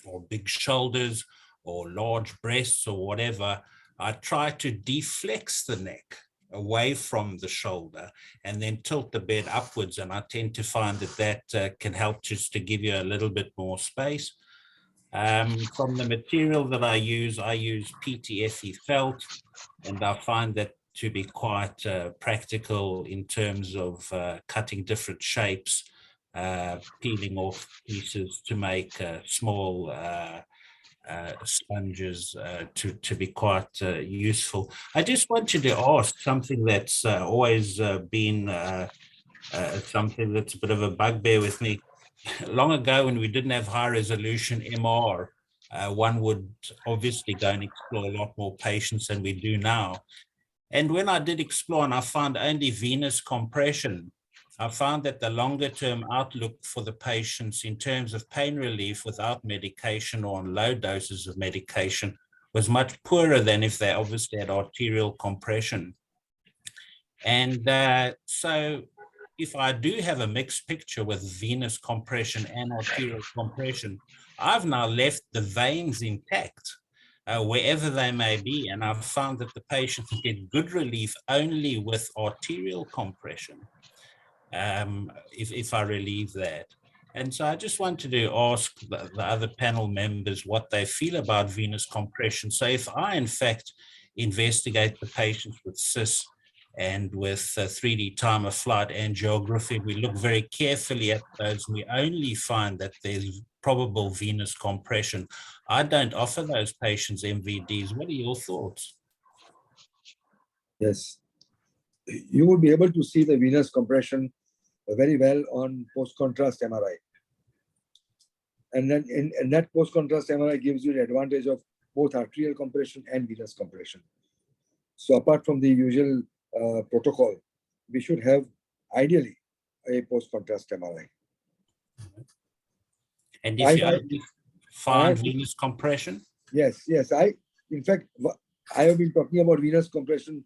or big shoulders or large breasts or whatever, I try to deflex the neck away from the shoulder and then tilt the bed upwards. And I tend to find that can help just to give you a little bit more space. From the material that I use PTFE felt, and I find that to be quite practical in terms of cutting different shapes, peeling off pieces to make small sponges to be quite useful. I just wanted to ask something that's always been something that's a bit of a bugbear with me. Long ago, when we didn't have high resolution MR, one would obviously go and explore a lot more patients than we do now. And when I did explore and I found only venous compression, I found that the longer term outlook for the patients in terms of pain relief without medication or on low doses of medication was much poorer than if they obviously had arterial compression. And so if I do have a mixed picture with venous compression and arterial compression, I've now left the veins intact wherever they may be. And I've found that the patients get good relief only with arterial compression. If I relieve that. And so I just wanted to ask the other panel members what they feel about venous compression. So if I, in fact, investigate the patients with CIS and with 3D time of flight angiography, we look very carefully at those, we only find that there's probable venous compression. I don't offer those patients MVDs. What are your thoughts? Yes. You would be able to see the venous compression very well on post-contrast MRI. And then in that post-contrast MRI gives you the advantage of both arterial compression and venous compression. So apart from the usual protocol, we should have ideally a post-contrast MRI. And if you find venous compression? Yes. In fact, I have been talking about venous compression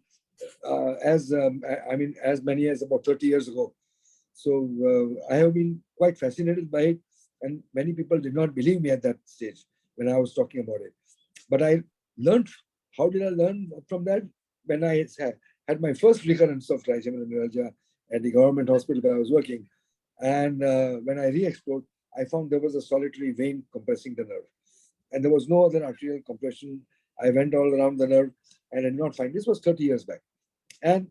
I mean, as many as about 30 years ago. So I have been quite fascinated by it, and many people did not believe me at that stage when I was talking about it. But I learned. How did I learn from that? When I had my first recurrence of trigeminal neuralgia at the government hospital where I was working, and when I re-explored, I found there was a solitary vein compressing the nerve, and there was no other arterial compression. I went all around the nerve and I did not find. This was 30 years back, and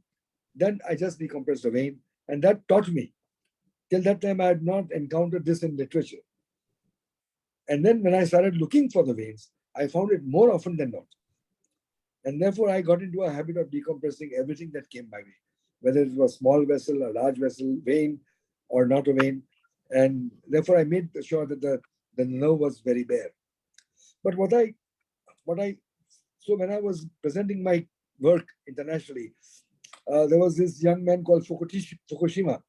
then I just decompressed the vein, and that taught me. Till that time, I had not encountered this in literature. And then when I started looking for the veins, I found it more often than not. And therefore, I got into a habit of decompressing everything that came my way, whether it was small vessel, a large vessel, vein, or not a vein. And therefore, I made sure that the nerve was very bare. But so when I was presenting my work internationally, there was this young man called Fukushima,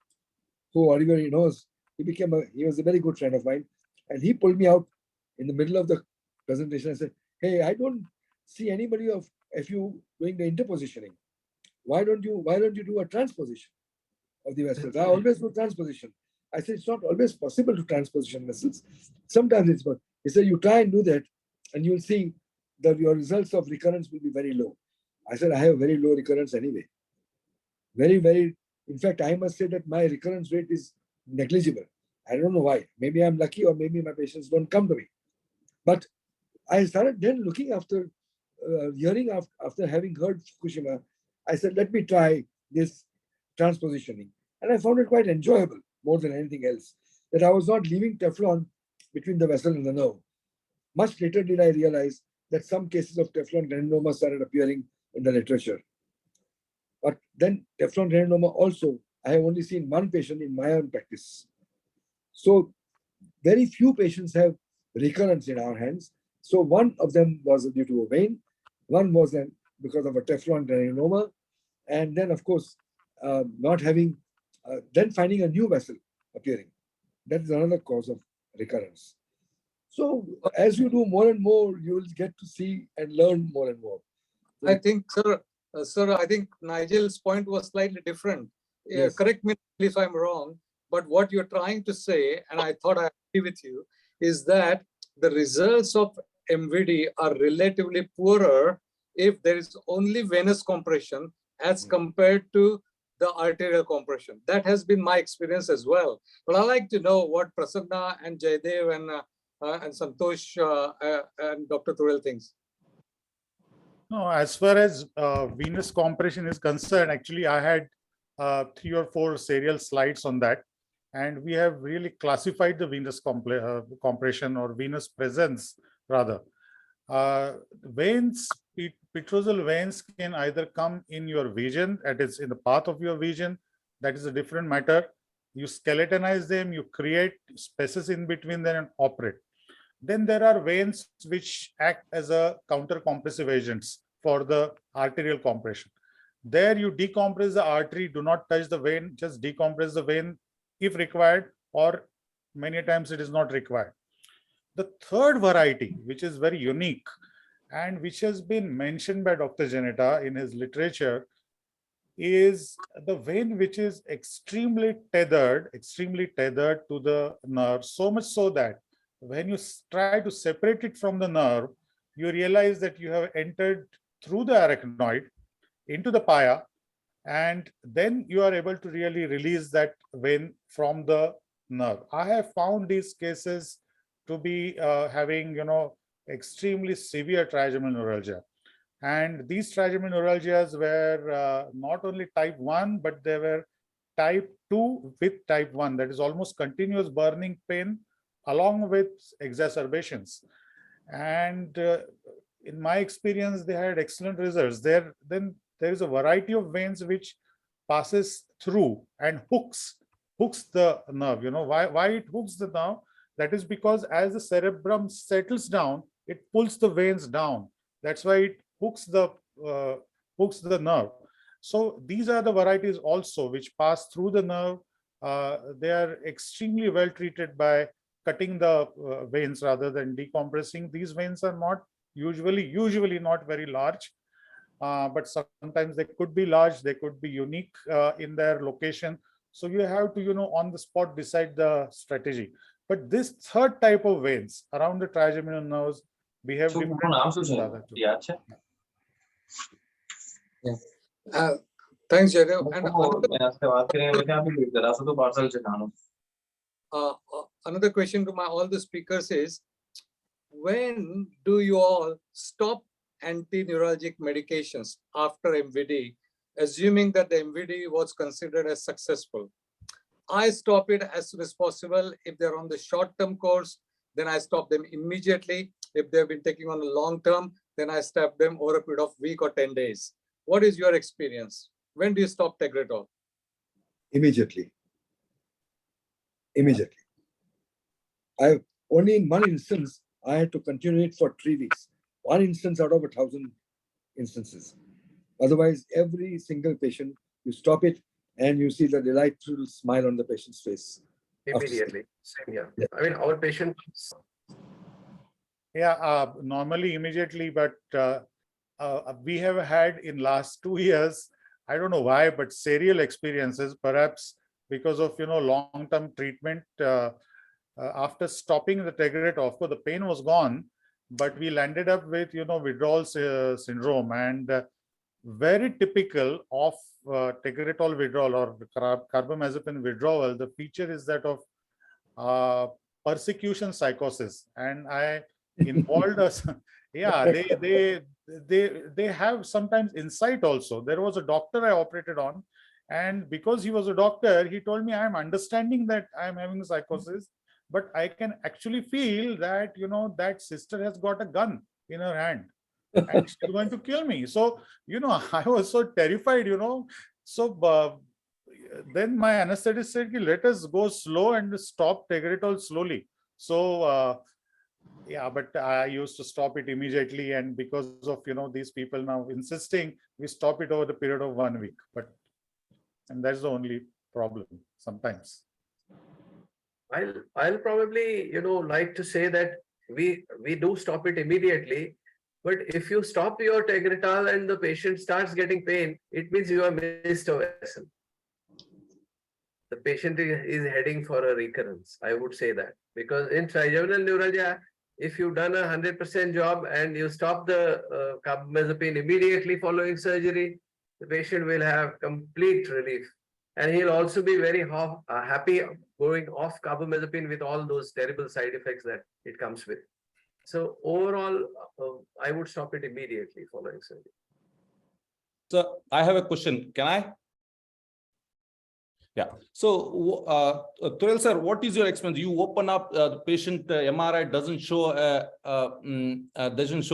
who everybody knows. He was a very good friend of mine, and he pulled me out in the middle of the presentation and said, "Hey, I don't see anybody of you doing the interpositioning. Why don't you do a transposition of the vessels? I always do transposition." I said, "It's not always possible to transposition vessels. Sometimes it's possible." He said, "You try and do that, and you'll see that your results of recurrence will be very low." I said, "I have very low recurrence anyway. Very, very. In fact, I must say that my recurrence rate is negligible. I don't know why. Maybe I'm lucky, or maybe my patients don't come to me." But I started then looking after hearing after having heard Fukushima. I said, "Let me try this transpositioning," and I found it quite enjoyable more than anything else. That I was not leaving Teflon between the vessel and the nerve. Much later did I realize that some cases of Teflon granuloma started appearing in the literature. But then Teflon granuloma also, I have only seen one patient in my own practice. So very few patients have recurrence in our hands. So one of them was due to a vein, one was then because of a Teflon granuloma, and then of course not having, then finding a new vessel appearing. That is another cause of recurrence. So as you do more and more, you will get to see and learn more and more. I think, sir, I think Nigel's point was slightly different. Yes. Correct me if I'm wrong, but what you're trying to say, and I thought I agree with you, is that the results of MVD are relatively poorer if there is only venous compression as compared to the arterial compression. That has been my experience as well. But I'd like to know what Prasanna and Jaydev and Santosh and Dr. Turel thinks. No, as far as venous compression is concerned, actually, I had 3 or 4 serial slides on that. And we have really classified the venous compression or venous presence, rather. Veins, petrosal veins can either come in your vision, that is in the path of your vision, that is a different matter. You skeletonize them, you create spaces in between them and operate. Then there are veins which act as a counter compressive agents for the arterial compression. There you decompress the artery, do not touch the vein, just decompress the vein if required, or many times it is not required. The third variety, which is very unique and which has been mentioned by Dr. Janetta in his literature, is the vein which is extremely tethered to the nerve, so much so that when you try to separate it from the nerve, you realize that you have entered through the arachnoid into the pia, and then you are able to really release that vein from the nerve. I have found these cases to be having, extremely severe trigeminal neuralgia. And these trigeminal neuralgias were not only type 1, but they were type 2 with type 1. That is almost continuous burning pain along with exacerbations. And in my experience, they had excellent results. Then there is a variety of veins which passes through and hooks the nerve. Why it hooks the nerve? That is because as the cerebrum settles down, it pulls the veins down. That's why it hooks the nerve. So these are the varieties also which pass through the nerve. They are extremely well treated by cutting the veins rather than decompressing. These veins are not usually not very large. but sometimes they could be large, they could be unique in their location. So you have to, on the spot decide the strategy. But this third type of veins around the trigeminal nerves behave differently from the other two. Thanks, Jaidev. And another question to all the speakers is, when do you all stop anti-neuralgic medications after MVD, assuming that the MVD was considered as successful? I stop it as soon as possible. If they're on the short-term course, then I stop them immediately. If they've been taking on a long-term, then I stop them over a period of week or 10 days. What is your experience? When do you stop Tegretol? Immediately. Immediately. Only in one instance, I had to continue it for 3 weeks. One instance out of 1,000 instances. Otherwise, every single patient, you stop it and you see the delightful smile on the patient's face. Immediately. Same here. Yeah. I mean, our patient. Yeah, normally immediately, but we have had in last 2 years, I don't know why, but serial experiences, perhaps because of, long-term treatment. After stopping the Tegretol, of course, the pain was gone, but we landed up with, withdrawal syndrome, and very typical of Tegretol withdrawal or carbamazepine withdrawal. The feature is that of persecution psychosis, and I involved us. Yeah, they have sometimes insight also. There was a doctor I operated on, and because he was a doctor, he told me, I'm understanding that I'm having psychosis, but I can actually feel that, that sister has got a gun in her hand and she's going to kill me. So, I was so terrified, So then my anesthetist said, let us go slow and stop Tegretol slowly. So, yeah, but I used to stop it immediately. And because of, these people now insisting, we stop it over the period of 1 week. And that's the only problem sometimes. I'll probably, like to say that we do stop it immediately. But if you stop your Tegretol and the patient starts getting pain, it means you have missed a vessel. The patient is heading for a recurrence. I would say that, because in trigeminal neuralgia, if you've done 100% job and you stop the carbamazepine immediately following surgery, the patient will have complete relief. And he'll also be very happy going off carbamazepine with all those terrible side effects that it comes with. So overall, I would stop it immediately following surgery. So I have a question. Can I? Yeah. So, Turel sir, what is your experience? You open up the patient MRI doesn't show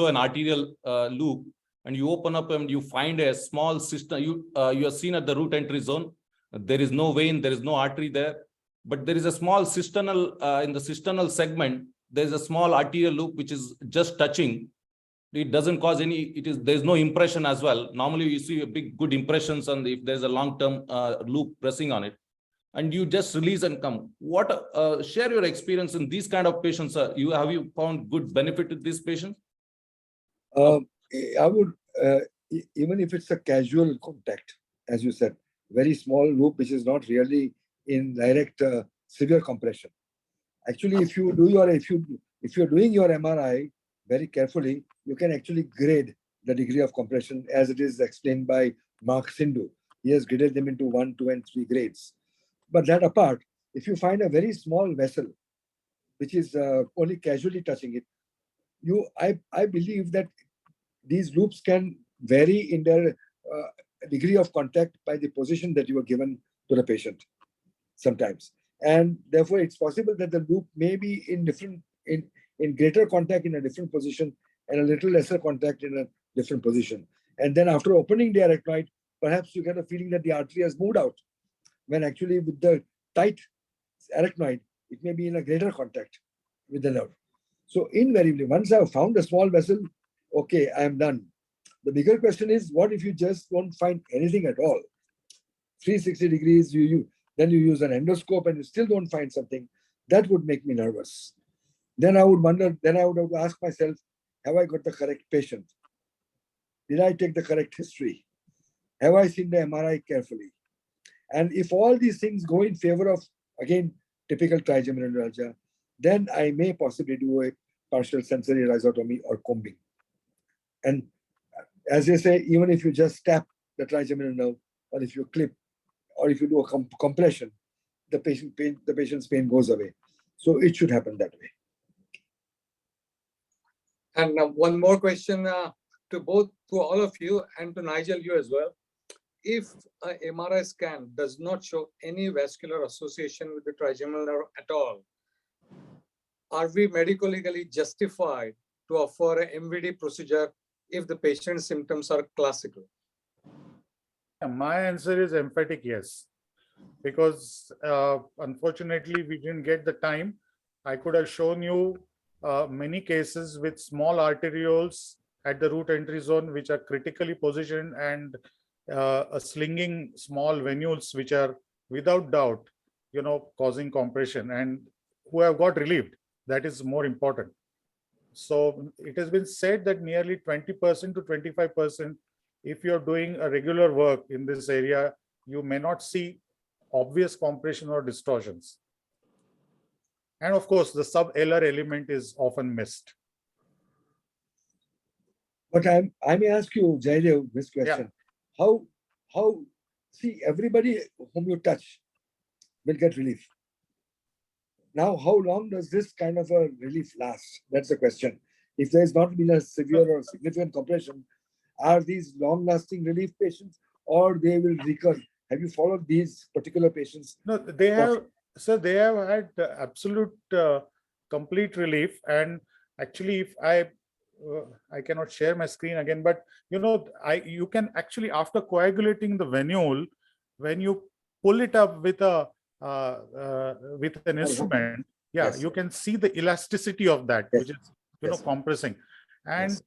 an arterial loop, and you open up and you find a small system. You are seen at the root entry zone. There is no vein, there is no artery there, but there is a small cysternal in the cysternal segment. There is a small arterial loop which is just touching. It doesn't cause any. There's no impression as well. Normally, you see a big good impressions on if there's a long-term loop pressing on it, and you just release and come. What share your experience in these kind of patients? Have you found good benefit with these patients? I would, even if it's a casual contact, as you said, very small loop, which is not really in direct severe compression. Actually, if you're doing your MRI very carefully, you can actually grade the degree of compression as it is explained by Mark Sindhu. He has graded them into 1, 2, and 3 grades. But that apart, if you find a very small vessel, which is only casually touching it, I believe that these loops can vary in their degree of contact by the position that you are given to the patient sometimes. And therefore, it's possible that the loop may be in greater contact in a different position and a little lesser contact in a different position. And then after opening the arachnoid, perhaps you get a feeling that the artery has moved out, when actually with the tight arachnoid, it may be in a greater contact with the nerve. So invariably, once I've found a small vessel, okay, I am done. The bigger question is, what if you just don't find anything at all? 360 degrees, then you use an endoscope and you still don't find something. That would make me nervous. Then I would wonder, then I would have to ask myself, have I got the correct patient? Did I take the correct history? Have I seen the MRI carefully? And if all these things go in favor of, again, typical trigeminal neuralgia, then I may possibly do a partial sensory rhizotomy or combing. And as they say, even if you just tap the trigeminal nerve, or if you clip, or if you do a compression, the patient's pain goes away. So it should happen that way. And one more question to all of you, and to Nigel, you as well. If a MRI scan does not show any vascular association with the trigeminal nerve at all, are we medically justified to offer an MVD procedure if the patient's symptoms are classical? My answer is emphatic yes, because unfortunately we didn't get the time. I could have shown you many cases with small arterioles at the root entry zone which are critically positioned, and a slinging small venules which are without doubt, causing compression, and who have got relieved. That is more important. So it has been said that nearly 20% to 25%, if you're doing a regular work in this area, you may not see obvious compression or distortions. And of course, the sub-Eller element is often missed. But I may ask you, Jaidev, this question. How, see, everybody whom you touch will get relief. Now, how long does this kind of a relief last? That's the question. If there has not been a severe or significant compression, are these long-lasting relief patients, or they will recur? Have you followed these particular patients? No, they have, sir, they have had absolute complete relief. And actually, if I cannot share my screen again, but you can actually, after coagulating the venule, when you pull it up with an instrument, you can see the elasticity of that, which is compressing. And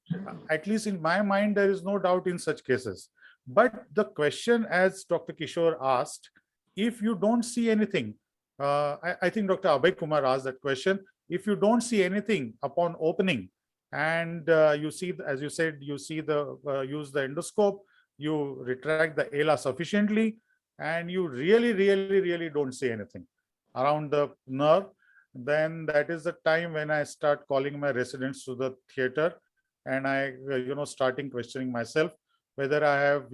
at least in my mind, there is no doubt in such cases. But the question, as Dr. Kishore asked, if you don't see anything, I think Dr. Abhay Kumar asked that question. If you don't see anything upon opening, and you see, as you said, you see use the endoscope, you retract the ala sufficiently, and you really don't see anything around the nerve, then that is the time when I start calling my residents to the theater, and I, starting questioning myself whether I have,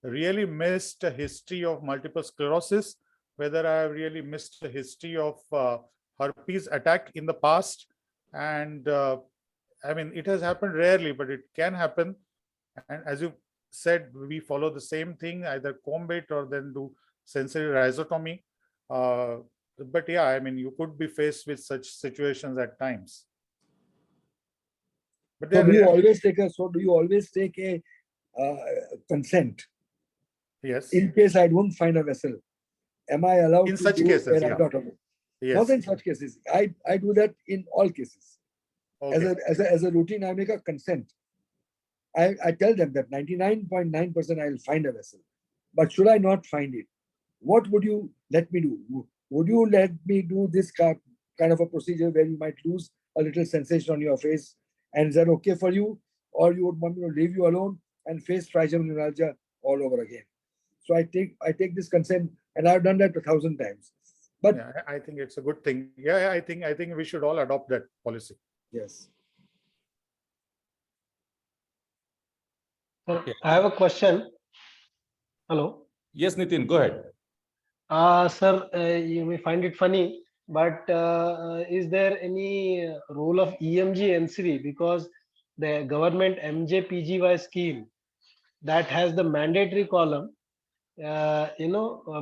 really missed a history of multiple sclerosis, whether I have really missed a history of herpes attack in the past. And I mean, it has happened rarely, but it can happen. And as you said, we follow the same thing, either comb it or then do sensory rhizotomy. But yeah, I mean, you could be faced with such situations at times. But so do you always take a consent? Yes. In case I don't find a vessel, am I allowed in to such do cases? a rhizotomy? Yes. Not in such cases. I do that in all cases. Okay. As a routine, I make a consent. I tell them that 99.9% I will find a vessel. But should I not find it, what would you let me do? Would you let me do this kind of a procedure where you might lose a little sensation on your face? And is that okay for you? Or you would want me to leave you alone and face trigeminal neuralgia all over again? So I take this consent, and I've done that 1,000 times. But yeah, I think it's a good thing. Yeah, I think we should all adopt that policy. Yes. Okay. I have a question. Hello. Yes, Nitin, go ahead. Sir, you may find it funny, but is there any role of EMG NCV? Because the government MJPGY scheme that has the mandatory column,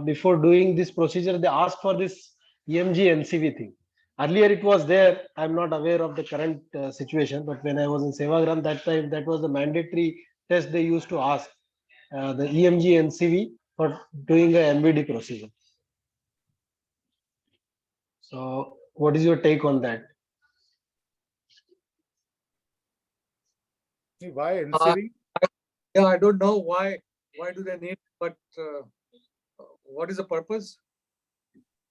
before doing this procedure, they ask for this EMG NCV thing. Earlier it was there. I'm not aware of the current situation, but when I was in Sevagram that time, that was the mandatory test they used to ask, the EMG NCV for doing a MVD procedure. So what is your take on that? Why NCV? Yeah, I don't know why do they need, but what is the purpose?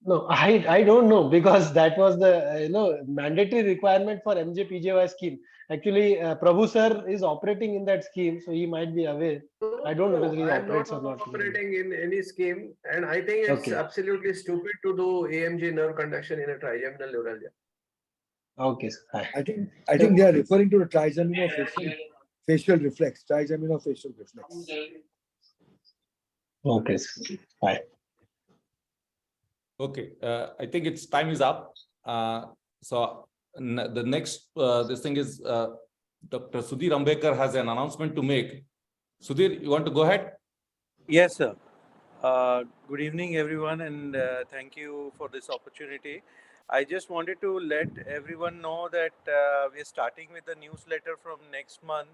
No, I don't know because that was the mandatory requirement for MJPJY scheme. Actually, Prabhu sir is operating in that scheme, so he might be aware. I don't know whether he I am not operates or not. operating in any scheme, and I think it's Okay. absolutely stupid to do AMG nerve conduction in a trigeminal neuralgia. Okay, sir. Hi. I think they are referring to the trigeminal facial reflex, trigeminal facial reflex. Okay, sir. Hi. Okay, I think its time is up. The next this thing is Dr. Sudhir Ambekar has an announcement to make. Sudhir, you want to go ahead? Yes, sir. Good evening, everyone, and thank you for this opportunity. I just wanted to let everyone know that we're starting with the newsletter from next month,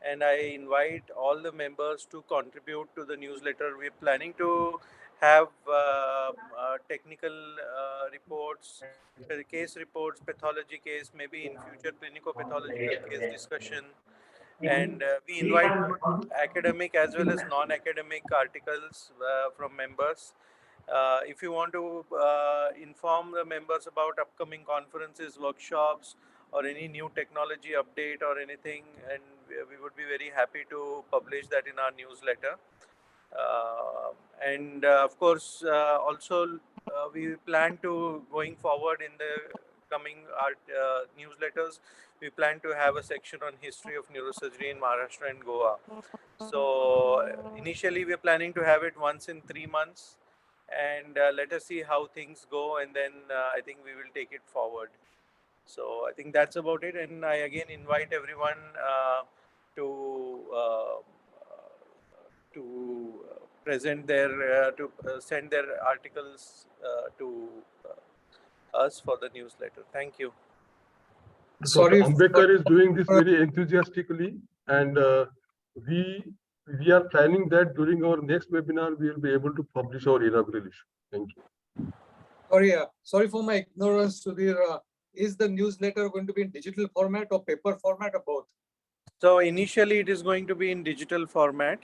and I invite all the members to contribute to the newsletter. We're planning to have technical reports, case reports, pathology case, maybe in future clinico-pathological case discussion, and we invite both academic as well as non-academic articles from members. If you want to inform the members about upcoming conferences, workshops, or any new technology update or anything, and we would be very happy to publish that in our newsletter. And of course, also we plan to, going forward in the coming newsletters, we plan to have a section on history of neurosurgery in Maharashtra and Goa. So initially we're planning to have it once in 3 months, and let us see how things go, and then I think we will take it forward. So I think that's about it, and I again invite everyone to present their to send their articles to us for the newsletter. Thank you. Sorry Dr. Ambekar is doing this for- very enthusiastically, and we are planning that during our next webinar we will be able to publish our inaugural issue. Thank you. sorry for my ignorance, Sudhir. Is the newsletter going to be in digital format or paper format or both? So initially it is going to be in digital format.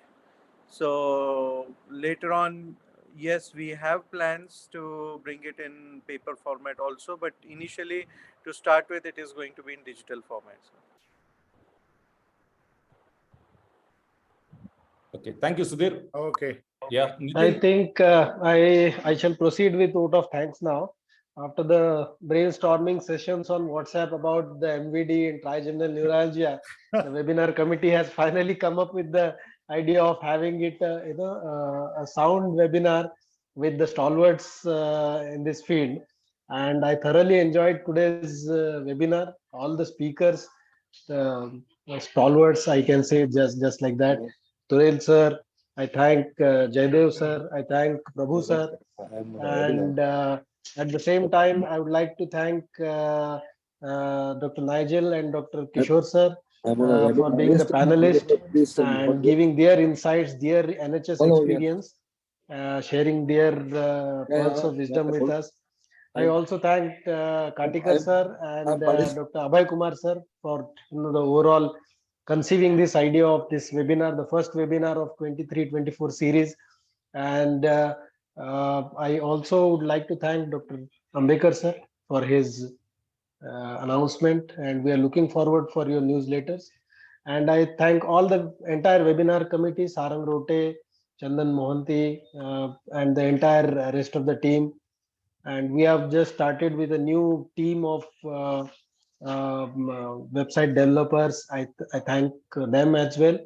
So later on, yes, we have plans to bring it in paper format also, but initially to start with, it is going to be in digital format. Okay, thank you, Sudhir. Okay. Yeah, I Nitin? think I shall proceed with vote of thanks now. After the brainstorming sessions on WhatsApp about the MVD and trigeminal neuralgia, the webinar committee has finally come up with the idea of having it, a sound webinar with the stalwarts in this field. And I thoroughly enjoyed today's webinar. All the speakers, stalwarts, I can say just like that. Turel sir, I thank Jaydev sir, I thank Prabhu sir, and at the same time, I would like to thank Dr. Nigel and Dr. Kishore sir for being the panelist and giving their insights, their NHS experience, sharing their pearls of wisdom with us. I also thank Katikar sir and Dr. Abhay Kumar sir for the overall conceiving this idea of this webinar, the first webinar of 23-24 series. And I also would like to thank Dr. Ambekar sir for his announcement, and we are looking forward for your newsletters. And I thank all the entire webinar committee, Sarang Rote, Chandan Mohanty, and the entire rest of the team. And we have just started with a new team of website developers. I thank them as well.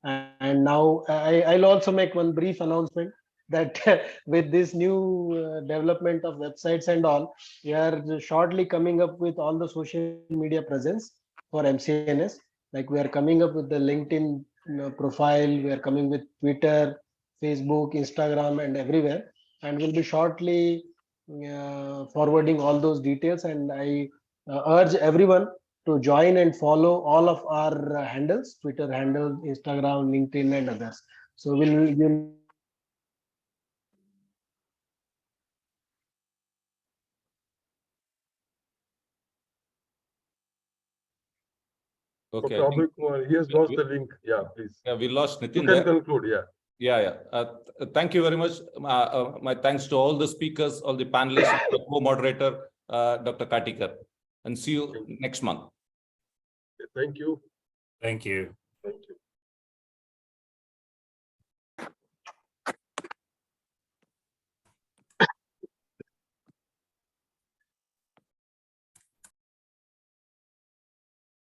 And now I'll also make one brief announcement that with this new development of websites and all, we are shortly coming up with all the social media presence for MCNS. Like we are coming up with the LinkedIn profile, we are coming with Twitter, Facebook, Instagram, and everywhere. And we'll be shortly forwarding all those details. And I urge everyone to join and follow all of our handles, Twitter handle, Instagram, LinkedIn, and others. So you'll Okay, Dr. Abhay Kumar, he has lost the link. Yeah, please. yeah, we lost You Nitin can there. conclude. Yeah. Thank you very much. My thanks to all the speakers, all the panelists, the co-moderator, Dr. Katikar, and see you next month. Thank you. Thank you. Thank you.